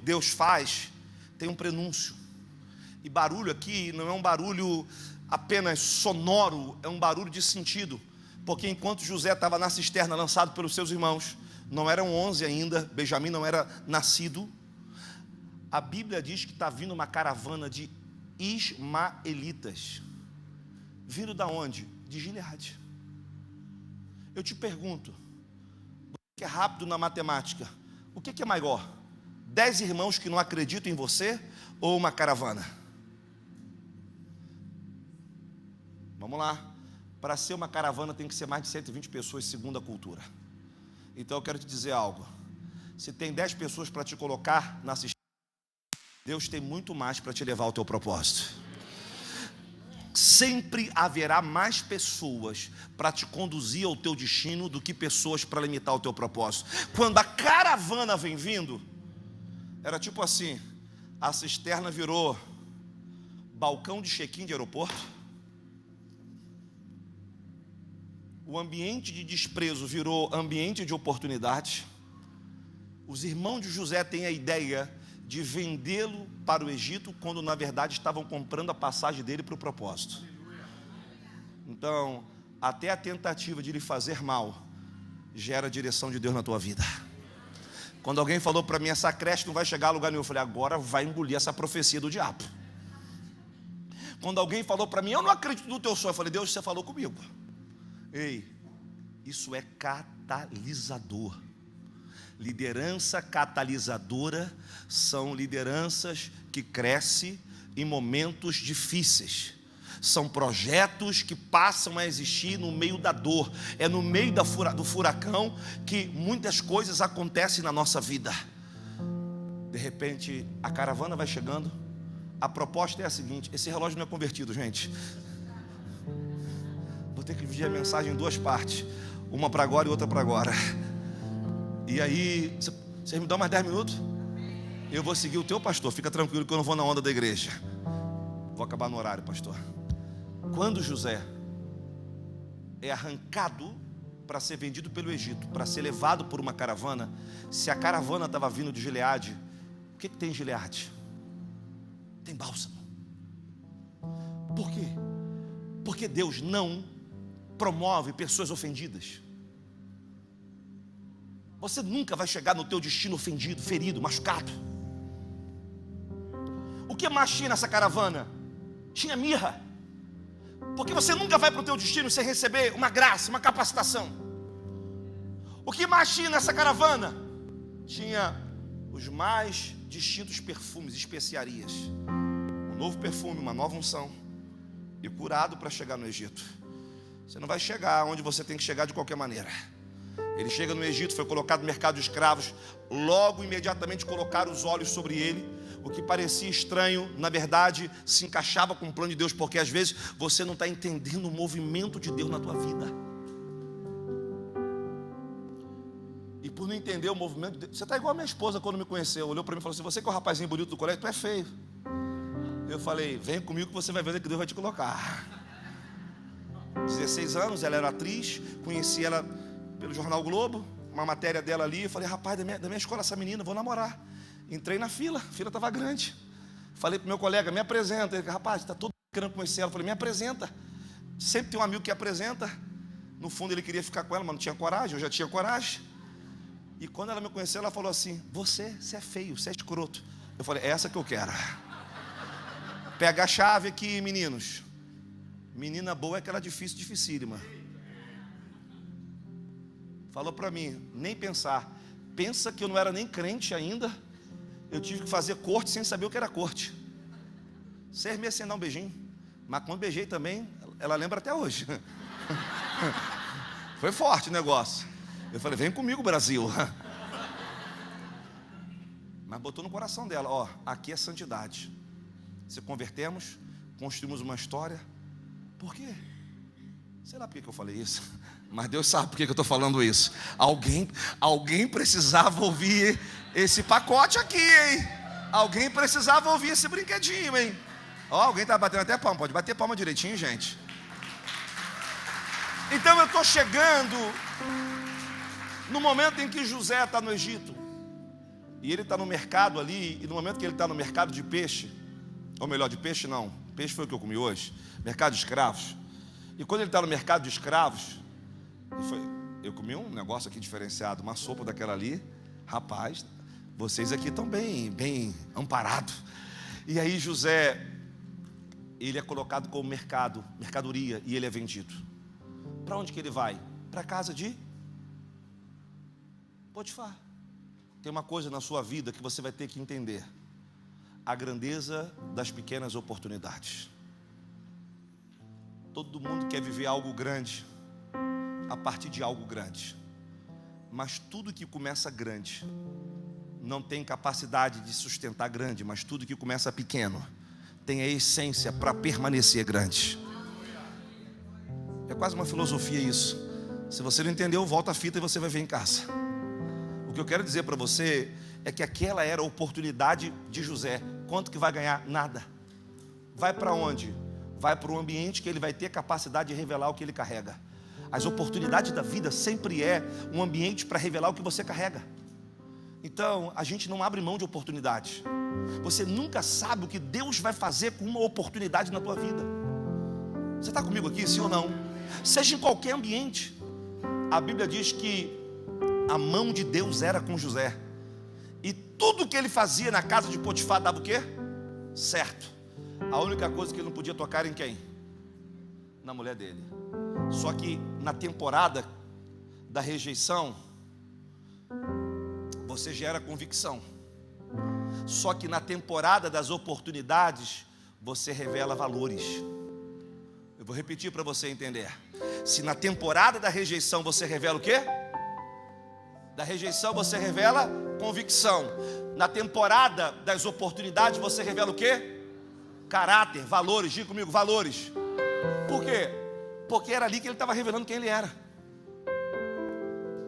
Deus faz tem um prenúncio. E barulho aqui não é um barulho apenas sonoro, é um barulho de sentido. Porque enquanto José estava na cisterna, lançado pelos seus irmãos, não eram 11 ainda, Benjamim não era nascido, a Bíblia diz que está vindo uma caravana de ismaelitas. Vindo da onde? De Gileade. Eu te pergunto, você que é rápido na matemática, o que é maior? 10 irmãos que não acreditam em você ou uma caravana? Vamos lá. Para ser uma caravana tem que ser mais de 120 pessoas segundo a cultura. Então eu quero te dizer algo. Se tem 10 pessoas para te colocar na cisterna, Deus tem muito mais para te levar ao teu propósito. Sempre haverá mais pessoas para te conduzir ao teu destino do que pessoas para limitar o teu propósito. Quando a caravana vem vindo, era tipo assim, a cisterna virou balcão de check-in de aeroporto, o ambiente de desprezo virou ambiente de oportunidade. Os irmãos de José têm a ideia de vendê-lo para o Egito, quando na verdade estavam comprando a passagem dele para o propósito. Então, até a tentativa de lhe fazer mal gera a direção de Deus na tua vida. Quando alguém falou para mim, essa creche não vai chegar a lugar nenhum, eu falei, agora vai engolir essa profecia do diabo. Quando alguém falou para mim, eu não acredito no teu sonho, eu falei, Deus, você falou comigo. Ei, isso é catalisador. Liderança catalisadora são lideranças que crescem em momentos difíceis. São projetos que passam a existir no meio da dor. É no meio do furacão que muitas coisas acontecem na nossa vida. De repente, a caravana vai chegando. A proposta é a seguinte: esse relógio não é convertido, gente. Vou ter que dividir a mensagem em duas partes. Uma para agora e outra para agora. E aí, vocês me dão mais 10 minutos? Eu vou seguir o teu pastor. Fica tranquilo que eu não vou na onda da igreja. Vou acabar no horário, pastor. Quando José é arrancado para ser vendido pelo Egito, para ser levado por uma caravana, se a caravana estava vindo de Gileade, o que tem em Gileade? Tem bálsamo. Por quê? Porque Deus não promove pessoas ofendidas. Você nunca vai chegar no teu destino ofendido, ferido, machucado. O que mais tinha nessa caravana? Tinha mirra. Porque você nunca vai para o teu destino sem receber uma graça, uma capacitação. O que mais tinha nessa caravana? Tinha os mais distintos perfumes, especiarias. Um novo perfume, uma nova unção. E curado para chegar no Egito. Você não vai chegar onde você tem que chegar de qualquer maneira. Ele chega no Egito, foi colocado no mercado de escravos. Logo, imediatamente colocaram os olhos sobre ele. O que parecia estranho, na verdade, se encaixava com o plano de Deus. Porque às vezes você não está entendendo o movimento de Deus na tua vida. E por não entender o movimento de Deus, você está igual a minha esposa quando me conheceu. Olhou para mim e falou assim: você que é o rapazinho bonito do colégio, tu é feio. Eu falei: vem comigo que você vai ver onde que Deus vai te colocar. 16 anos, ela era atriz. Conheci ela pelo Jornal Globo, uma matéria dela ali. Eu falei: rapaz, da minha escola essa menina, vou namorar. Entrei na fila, a fila estava grande. Falei para o meu colega: me apresenta. Ele: rapaz, está todo mundo querendo conhecer ela. Eu falei: me apresenta. Sempre tem um amigo que apresenta. No fundo ele queria ficar com ela, mas não tinha coragem. Eu já tinha coragem. E quando ela me conheceu, ela falou assim: você é feio, você é escroto. Eu falei: é essa que eu quero. Pega a chave aqui, meninos. Menina boa é aquela difícil, dificílima. Falou para mim: nem pensar. Pensa que eu não era nem crente ainda. Eu tive que fazer corte sem saber o que era corte. 6 meses sem dar um beijinho. Mas quando beijei também, ela lembra até hoje. Foi forte o negócio. Eu falei: vem comigo, Brasil. Mas botou no coração dela: ó, aqui é santidade. Se convertemos, construímos uma história. Por quê? Sei lá por que eu falei isso. Mas Deus sabe por que eu estou falando isso. Alguém precisava ouvir esse pacote aqui, hein? Alguém precisava ouvir esse brinquedinho, hein? Ó, alguém está batendo até palma. Pode bater palma direitinho, gente. Então eu estou chegando no momento em que José está no Egito. E ele está no mercado ali, e no momento que ele está no mercado de peixe, ou melhor, de peixe não, peixe foi o que eu comi hoje, mercado de escravos. E quando ele está no mercado de escravos, eu comi um negócio aqui diferenciado, uma sopa daquela ali, rapaz, vocês aqui estão bem amparados. E aí José, ele é colocado como mercadoria, e ele é vendido. Para onde que ele vai? Para a casa de Potifar. Tem uma coisa na sua vida que você vai ter que entender: a grandeza das pequenas oportunidades. Todo mundo quer viver algo grande a partir de algo grande, mas tudo que começa grande não tem capacidade de sustentar grande, mas tudo que começa pequeno tem a essência para permanecer grande. É quase uma filosofia isso. Se você não entendeu, volta a fita e você vai ver em casa. O que eu quero dizer para você é que aquela era a oportunidade de José. Quanto que vai ganhar? Nada. Vai para onde? Vai para um ambiente que ele vai ter capacidade de revelar o que ele carrega. As oportunidades da vida sempre é um ambiente para revelar o que você carrega. Então, a gente não abre mão de oportunidades. Você nunca sabe o que Deus vai fazer com uma oportunidade na tua vida. Você está comigo aqui, sim ou não? Seja em qualquer ambiente. A Bíblia diz que a mão de Deus era com José, e tudo que ele fazia na casa de Potifar dava o quê? Certo. A única coisa que ele não podia tocar em quem? Na mulher dele. Só que na temporada da rejeição, você gera convicção. Só que na temporada das oportunidades, você revela valores. Eu vou repetir para você entender. Se na temporada da rejeição você revela o quê? Da rejeição você revela convicção. Na temporada das oportunidades você revela o quê? Caráter, valores. Diga comigo, valores. Por quê? Porque era ali que ele estava revelando quem ele era.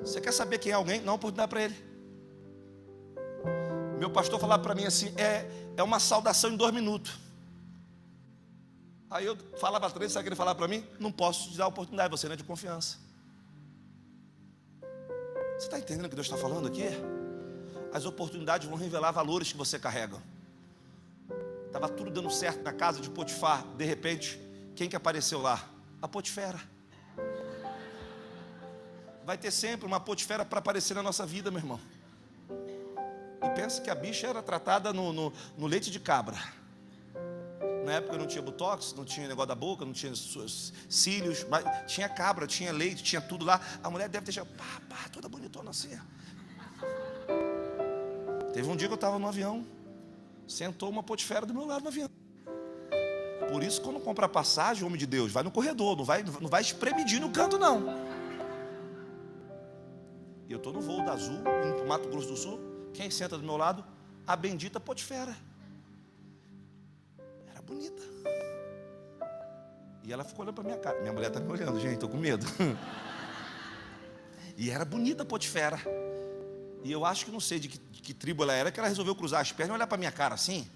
Você quer saber quem é alguém? Dá uma oportunidade para ele. Meu pastor falava para mim assim: é uma saudação em 2 minutos. Aí eu falava para ele, sabe o que ele falava para mim? Não posso te dar a oportunidade, você não é de confiança. Você está entendendo o que Deus está falando aqui? As oportunidades vão revelar valores que você carrega. Estava tudo dando certo na casa de Potifar. De repente, quem que apareceu lá? A Potifera. Vai ter sempre uma Potifera para aparecer na nossa vida, meu irmão. E pensa que a bicha era tratada no leite de cabra. Na época não tinha botox, não tinha negócio da boca, não tinha cílios, mas tinha cabra, tinha leite, tinha tudo lá. A mulher deve ter chegado, toda bonitona assim. Teve um dia que eu estava no avião, sentou uma Potifera do meu lado no avião. Por isso, quando comprar passagem, homem de Deus, vai no corredor, não vai espremedir no canto, não. E eu estou no voo da Azul, indo para o Mato Grosso do Sul. Quem senta do meu lado? A bendita Potifera. Era bonita. E ela ficou olhando para minha cara. Minha mulher está me olhando, gente, estou com medo. E era bonita a Potifera. E eu acho que não sei de que tribo ela era, que ela resolveu cruzar as pernas e olhar para minha cara assim.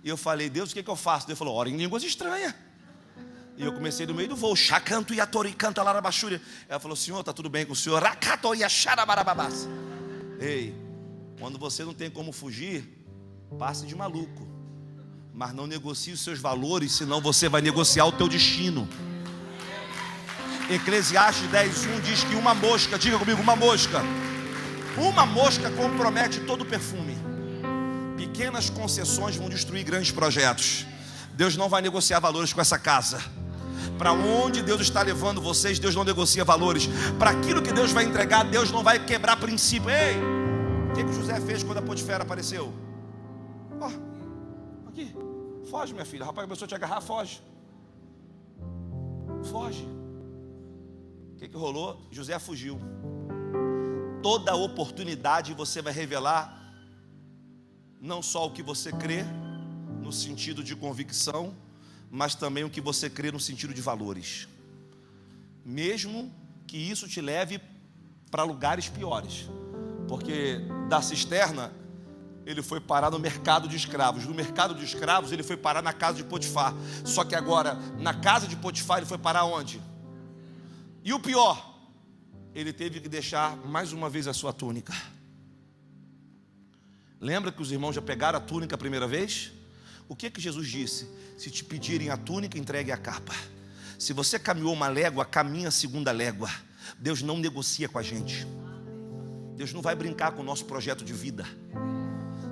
E eu falei, Deus, o que eu faço? Deus falou, ora em línguas estranhas. E eu comecei no meio do voo. Chacanto yatori canta larabachúria. Ela falou, senhor, está tudo bem com o senhor? Racato yacharabarababás. Ei, quando você não tem como fugir, passe de maluco. Mas não negocie os seus valores, senão você vai negociar o teu destino. Eclesiastes 10:1 diz que uma mosca, diga comigo, uma mosca compromete todo o perfume. Pequenas concessões vão destruir grandes projetos. Deus não vai negociar valores com essa casa. Para onde Deus está levando vocês, Deus não negocia valores. Para aquilo que Deus vai entregar, Deus não vai quebrar princípio. Ei, o que José fez quando a Potifera apareceu? Aqui, foge, minha filha. O rapaz começou a te agarrar, foge. Foge. O que rolou? José fugiu. Toda oportunidade você vai revelar não só o que você crê no sentido de convicção, mas também o que você crê no sentido de valores. Mesmo que isso te leve para lugares piores. Porque da cisterna ele foi parar no mercado de escravos. No mercado de escravos ele foi parar na casa de Potifar. Só que agora na casa de Potifar ele foi parar onde? E o pior, ele teve que deixar mais uma vez a sua túnica. Lembra que os irmãos já pegaram a túnica a primeira vez? O que Jesus disse? Se te pedirem a túnica, entregue a capa. Se você caminhou uma légua, caminha a segunda légua. Deus não negocia com a gente. Deus não vai brincar com o nosso projeto de vida.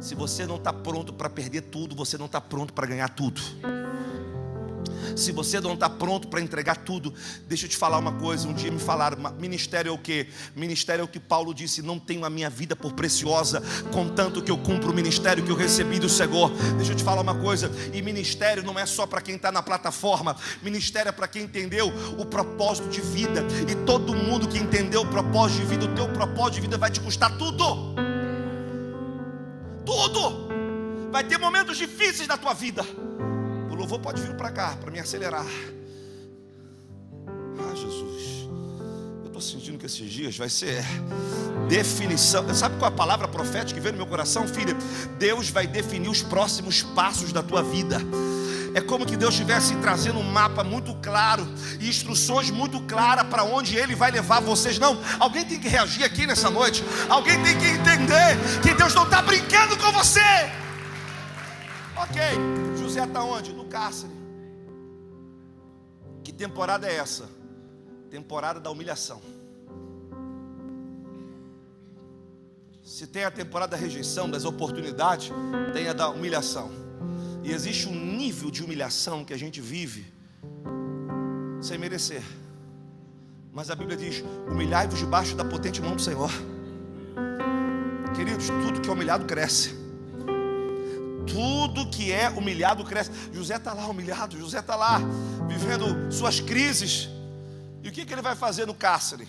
Se você não está pronto para perder tudo, você não está pronto para ganhar tudo. Se você não está pronto para entregar tudo, deixa eu te falar uma coisa. Um dia me falaram, ministério é o quê? Ministério é o que Paulo disse: não tenho a minha vida por preciosa, contanto que eu cumpro o ministério que eu recebi do Senhor. Deixa eu te falar uma coisa, e ministério não é só para quem está na plataforma. Ministério é para quem entendeu o propósito de vida. E todo mundo que entendeu o propósito de vida, o teu propósito de vida vai te custar tudo. Tudo. Vai ter momentos difíceis na tua vida. O louvor pode vir para cá, para me acelerar. Ah, Jesus, eu estou sentindo que esses dias vai ser definição. Sabe qual é a palavra profética que veio no meu coração, filha? Deus vai definir os próximos passos da tua vida. É como que Deus estivesse trazendo um mapa muito claro e instruções muito claras para onde Ele vai levar vocês. Não, alguém tem que reagir aqui nessa noite. Alguém tem que entender que Deus não está brincando com você. Ok, José está onde? No cárcere. Que temporada é essa? Temporada da humilhação. Se tem a temporada da rejeição, das oportunidades, tem a da humilhação. E existe um nível de humilhação que a gente vive sem merecer. Mas a Bíblia diz: humilhai-vos debaixo da potente mão do Senhor. Queridos, tudo que é humilhado cresce. Tudo que é humilhado cresce. José está lá humilhado, José está lá vivendo suas crises. E o que ele vai fazer no cárcere?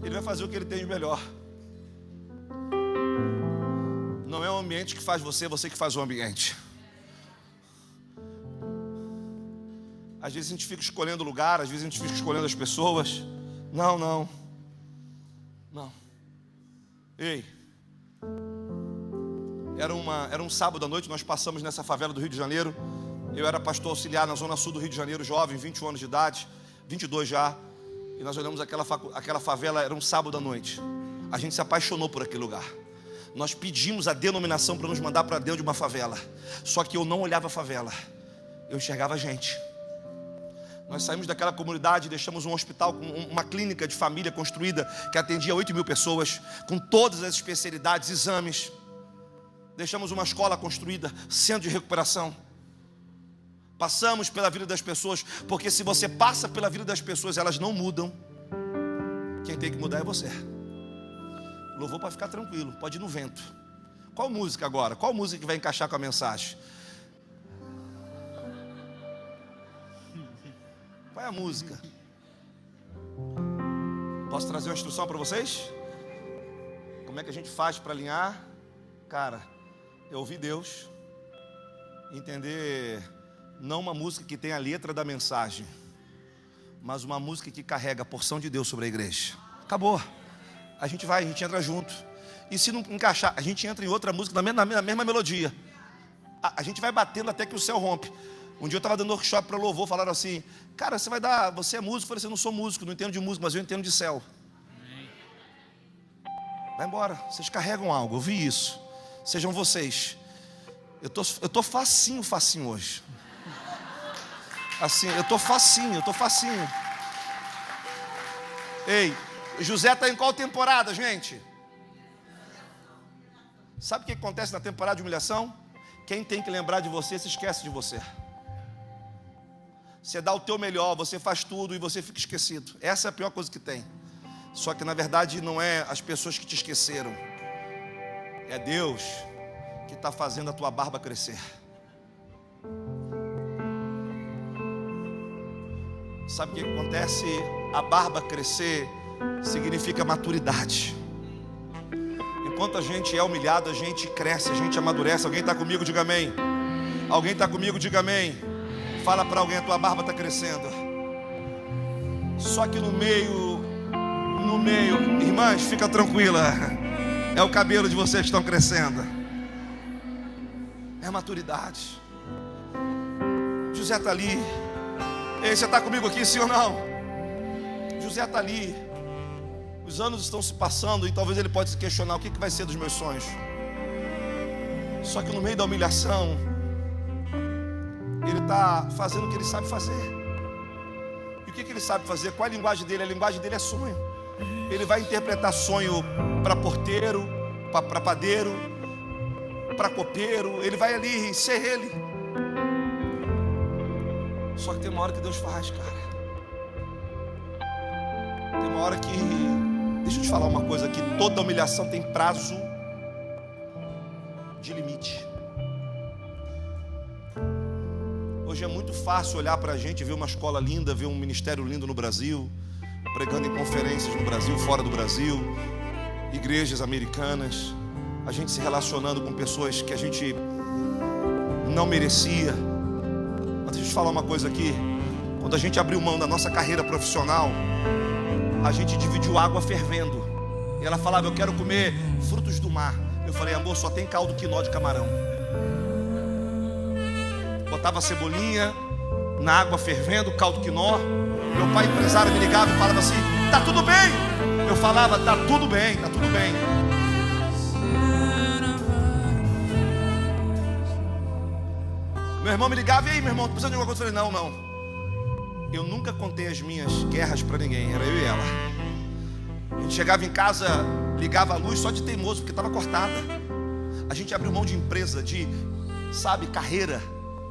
Ele vai fazer o que ele tem de melhor. Não é o ambiente que faz você, você que faz o ambiente. Às vezes a gente fica escolhendo o lugar, às vezes a gente fica escolhendo as pessoas. Não. Ei, era um sábado à noite, nós passamos nessa favela do Rio de Janeiro. Eu era pastor auxiliar na zona sul do Rio de Janeiro, jovem, 21 anos de idade, 22 já. E nós olhamos aquela favela, era um sábado à noite. A gente se apaixonou por aquele lugar. Nós pedimos a denominação para nos mandar para dentro de uma favela. Só que eu não olhava a favela, eu enxergava a gente. Nós saímos daquela comunidade, deixamos um hospital, uma clínica de família construída, que atendia 8.000 pessoas, com todas as especialidades, exames. Deixamos uma escola construída, centro de recuperação. Passamos pela vida das pessoas, porque se você passa pela vida das pessoas, elas não mudam. Quem tem que mudar é você. Louvor para ficar tranquilo, pode ir no vento. Qual música agora? Qual música que vai encaixar com a mensagem? Qual é a música? Posso trazer uma instrução para vocês? Como é que a gente faz para alinhar? Cara, eu ouvi Deus, entender não uma música que tem a letra da mensagem, mas uma música que carrega a porção de Deus sobre a igreja. Acabou. A gente entra junto. E se não encaixar, a gente entra em outra música na mesma melodia. A gente vai batendo até que o céu rompe. Um dia eu estava dando workshop para louvor, falaram assim: cara, você é músico? Eu falei assim: eu não sou músico, não entendo de música, mas eu entendo de céu. Vai embora, vocês carregam algo, eu vi isso. Sejam vocês. Eu tô facinho hoje. Assim, eu tô facinho. Ei, José está em qual temporada, gente? Sabe o que acontece na temporada de humilhação? Quem tem que lembrar de você se esquece de você. Você dá o teu melhor, você faz tudo e você fica esquecido. Essa é a pior coisa que tem. Só que na verdade não é as pessoas que te esqueceram, é Deus que está fazendo a tua barba crescer. Sabe o que acontece? A barba crescer significa maturidade. Enquanto a gente é humilhado, a gente cresce, a gente amadurece. Alguém está comigo? Diga amém. Alguém está comigo? Diga amém. Fala para alguém: a tua barba está crescendo. Só que no meio, irmãs, fica tranquila, é o cabelo de vocês que estão crescendo. É a maturidade. José está ali. Ei, você está comigo aqui, sim ou não? José está ali. Os anos estão se passando e talvez ele possa se questionar: o que vai ser dos meus sonhos? Só que no meio da humilhação, ele está fazendo o que ele sabe fazer. E o que ele sabe fazer? Qual é a linguagem dele? A linguagem dele é sonho. Ele vai interpretar sonho para porteiro, para padeiro, para copeiro. Ele vai ali ser ele. Só que tem uma hora que Deus faz, cara. Tem uma hora que... Deixa eu te falar uma coisa aqui. Toda humilhação tem prazo de limite. Hoje é muito fácil olhar para a gente, ver uma escola linda, ver um ministério lindo no Brasil, pregando em conferências no Brasil, fora do Brasil, igrejas americanas, a gente se relacionando com pessoas que a gente não merecia. Mas deixa eu te falar uma coisa aqui. Quando a gente abriu mão da nossa carreira profissional, a gente dividiu água fervendo. E ela falava, eu quero comer frutos do mar. Eu falei, amor, só tem caldo quinó de camarão. Botava cebolinha na água fervendo, caldo quinó. Meu pai empresário me ligava e falava assim, tá tudo bem. Eu falava, tá tudo bem, tá tudo bem. Meu irmão me ligava, e aí, meu irmão, tu precisa de alguma coisa? Eu falei, não. Eu nunca contei as minhas guerras para ninguém, era eu e ela. A gente chegava em casa, ligava a luz só de teimoso, porque estava cortada. A gente abriu mão de empresa, de, carreira,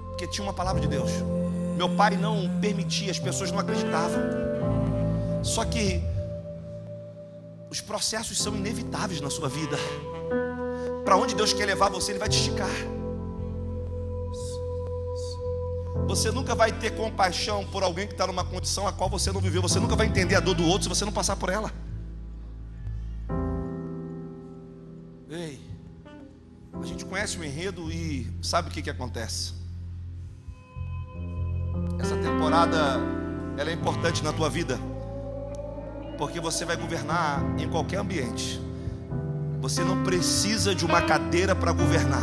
porque tinha uma palavra de Deus. Meu pai não permitia, as pessoas não acreditavam. Só que os processos são inevitáveis na sua vida. Para onde Deus quer levar você, Ele vai te esticar. Você nunca vai ter compaixão por alguém que está numa condição a qual você não viveu. Você nunca vai entender a dor do outro se você não passar por ela. Ei, a gente conhece o enredo e sabe o que acontece. Essa temporada, ela é importante na tua vida, porque você vai governar em qualquer ambiente. Você não precisa de uma cadeira para governar.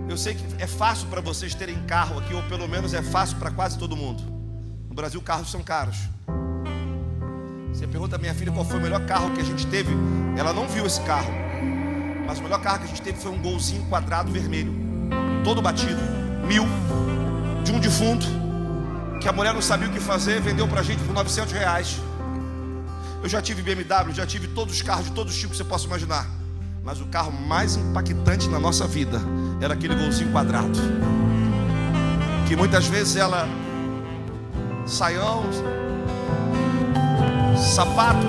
Eu sei que é fácil para vocês terem carro aqui, ou pelo menos é fácil para quase todo mundo. No Brasil, carros são caros. Você pergunta à minha filha qual foi o melhor carro que a gente teve, ela não viu esse carro. Mas o melhor carro que a gente teve foi um golzinho quadrado vermelho, todo batido, 1000, de um defunto, que a mulher não sabia o que fazer, vendeu pra gente por R$900. Eu já tive BMW, já tive todos os carros de todos os tipos que você possa imaginar. Mas o carro mais impactante na nossa vida era aquele golzinho quadrado, que muitas vezes ela, saião, sapato,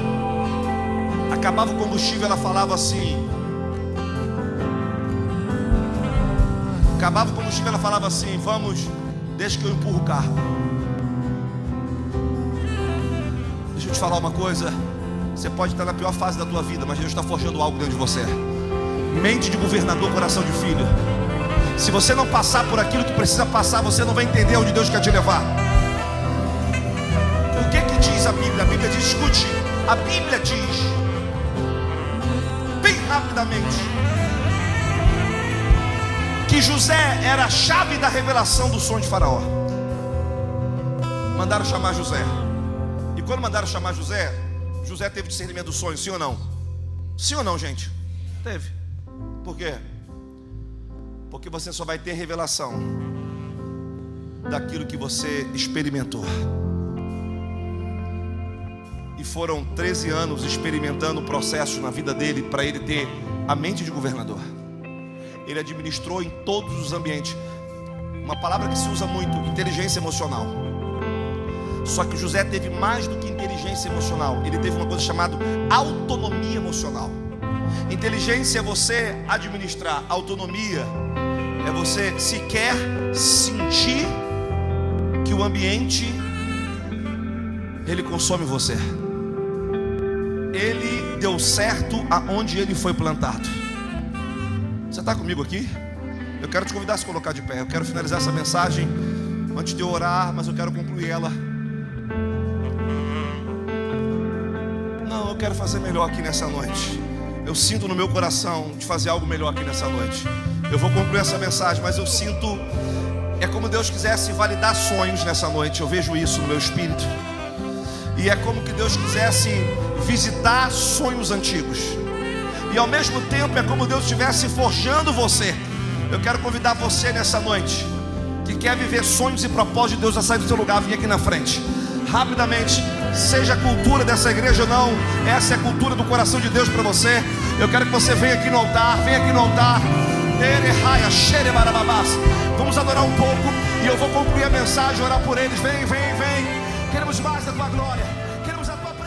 acabava o combustível, ela falava assim, vamos, deixa que eu empurro o carro. Deixa eu te falar uma coisa. Você pode estar na pior fase da tua vida, mas Deus está forjando algo dentro de você. Mente de governador, coração de filho. Se você não passar por aquilo que precisa passar, você não vai entender onde Deus quer te levar. O que diz a Bíblia? A Bíblia diz, escute, a Bíblia diz, bem rapidamente, que José era a chave da revelação do sonho de Faraó. Mandaram chamar José. E quando mandaram chamar José, José teve discernimento do sonho, sim ou não? Sim ou não, gente? Teve. Por quê? Porque você só vai ter revelação daquilo que você experimentou. E foram 13 anos experimentando o processo na vida dele para ele ter a mente de governador. Ele administrou em todos os ambientes. Uma palavra que se usa muito, inteligência emocional. Só que José teve mais do que inteligência emocional. Ele teve uma coisa chamada autonomia emocional. Inteligência é você administrar. Autonomia é você sequer sentir que o ambiente ele consome você. Ele deu certo aonde ele foi plantado. Você está comigo aqui? Eu quero te convidar a se colocar de pé. Eu quero finalizar essa mensagem antes de eu orar, mas eu quero concluir ela. Não, eu quero fazer melhor aqui nessa noite. Eu sinto no meu coração de fazer algo melhor aqui nessa noite. Eu vou concluir essa mensagem, mas eu sinto, é como Deus quisesse validar sonhos nessa noite. Eu vejo isso no meu espírito. E é como que Deus quisesse visitar sonhos antigos. e ao mesmo tempo é como Deus estivesse forjando você. Eu quero convidar você nessa noite, que quer viver sonhos e propósitos de Deus, a sair do seu lugar, vir aqui na frente, rapidamente. Seja a cultura dessa igreja ou não, essa é a cultura do coração de Deus para você. Eu quero que você venha aqui no altar, venha aqui no altar. Vamos adorar um pouco e eu vou concluir a mensagem, orar por eles. Vem, vem, vem. Queremos mais da tua glória, queremos a tua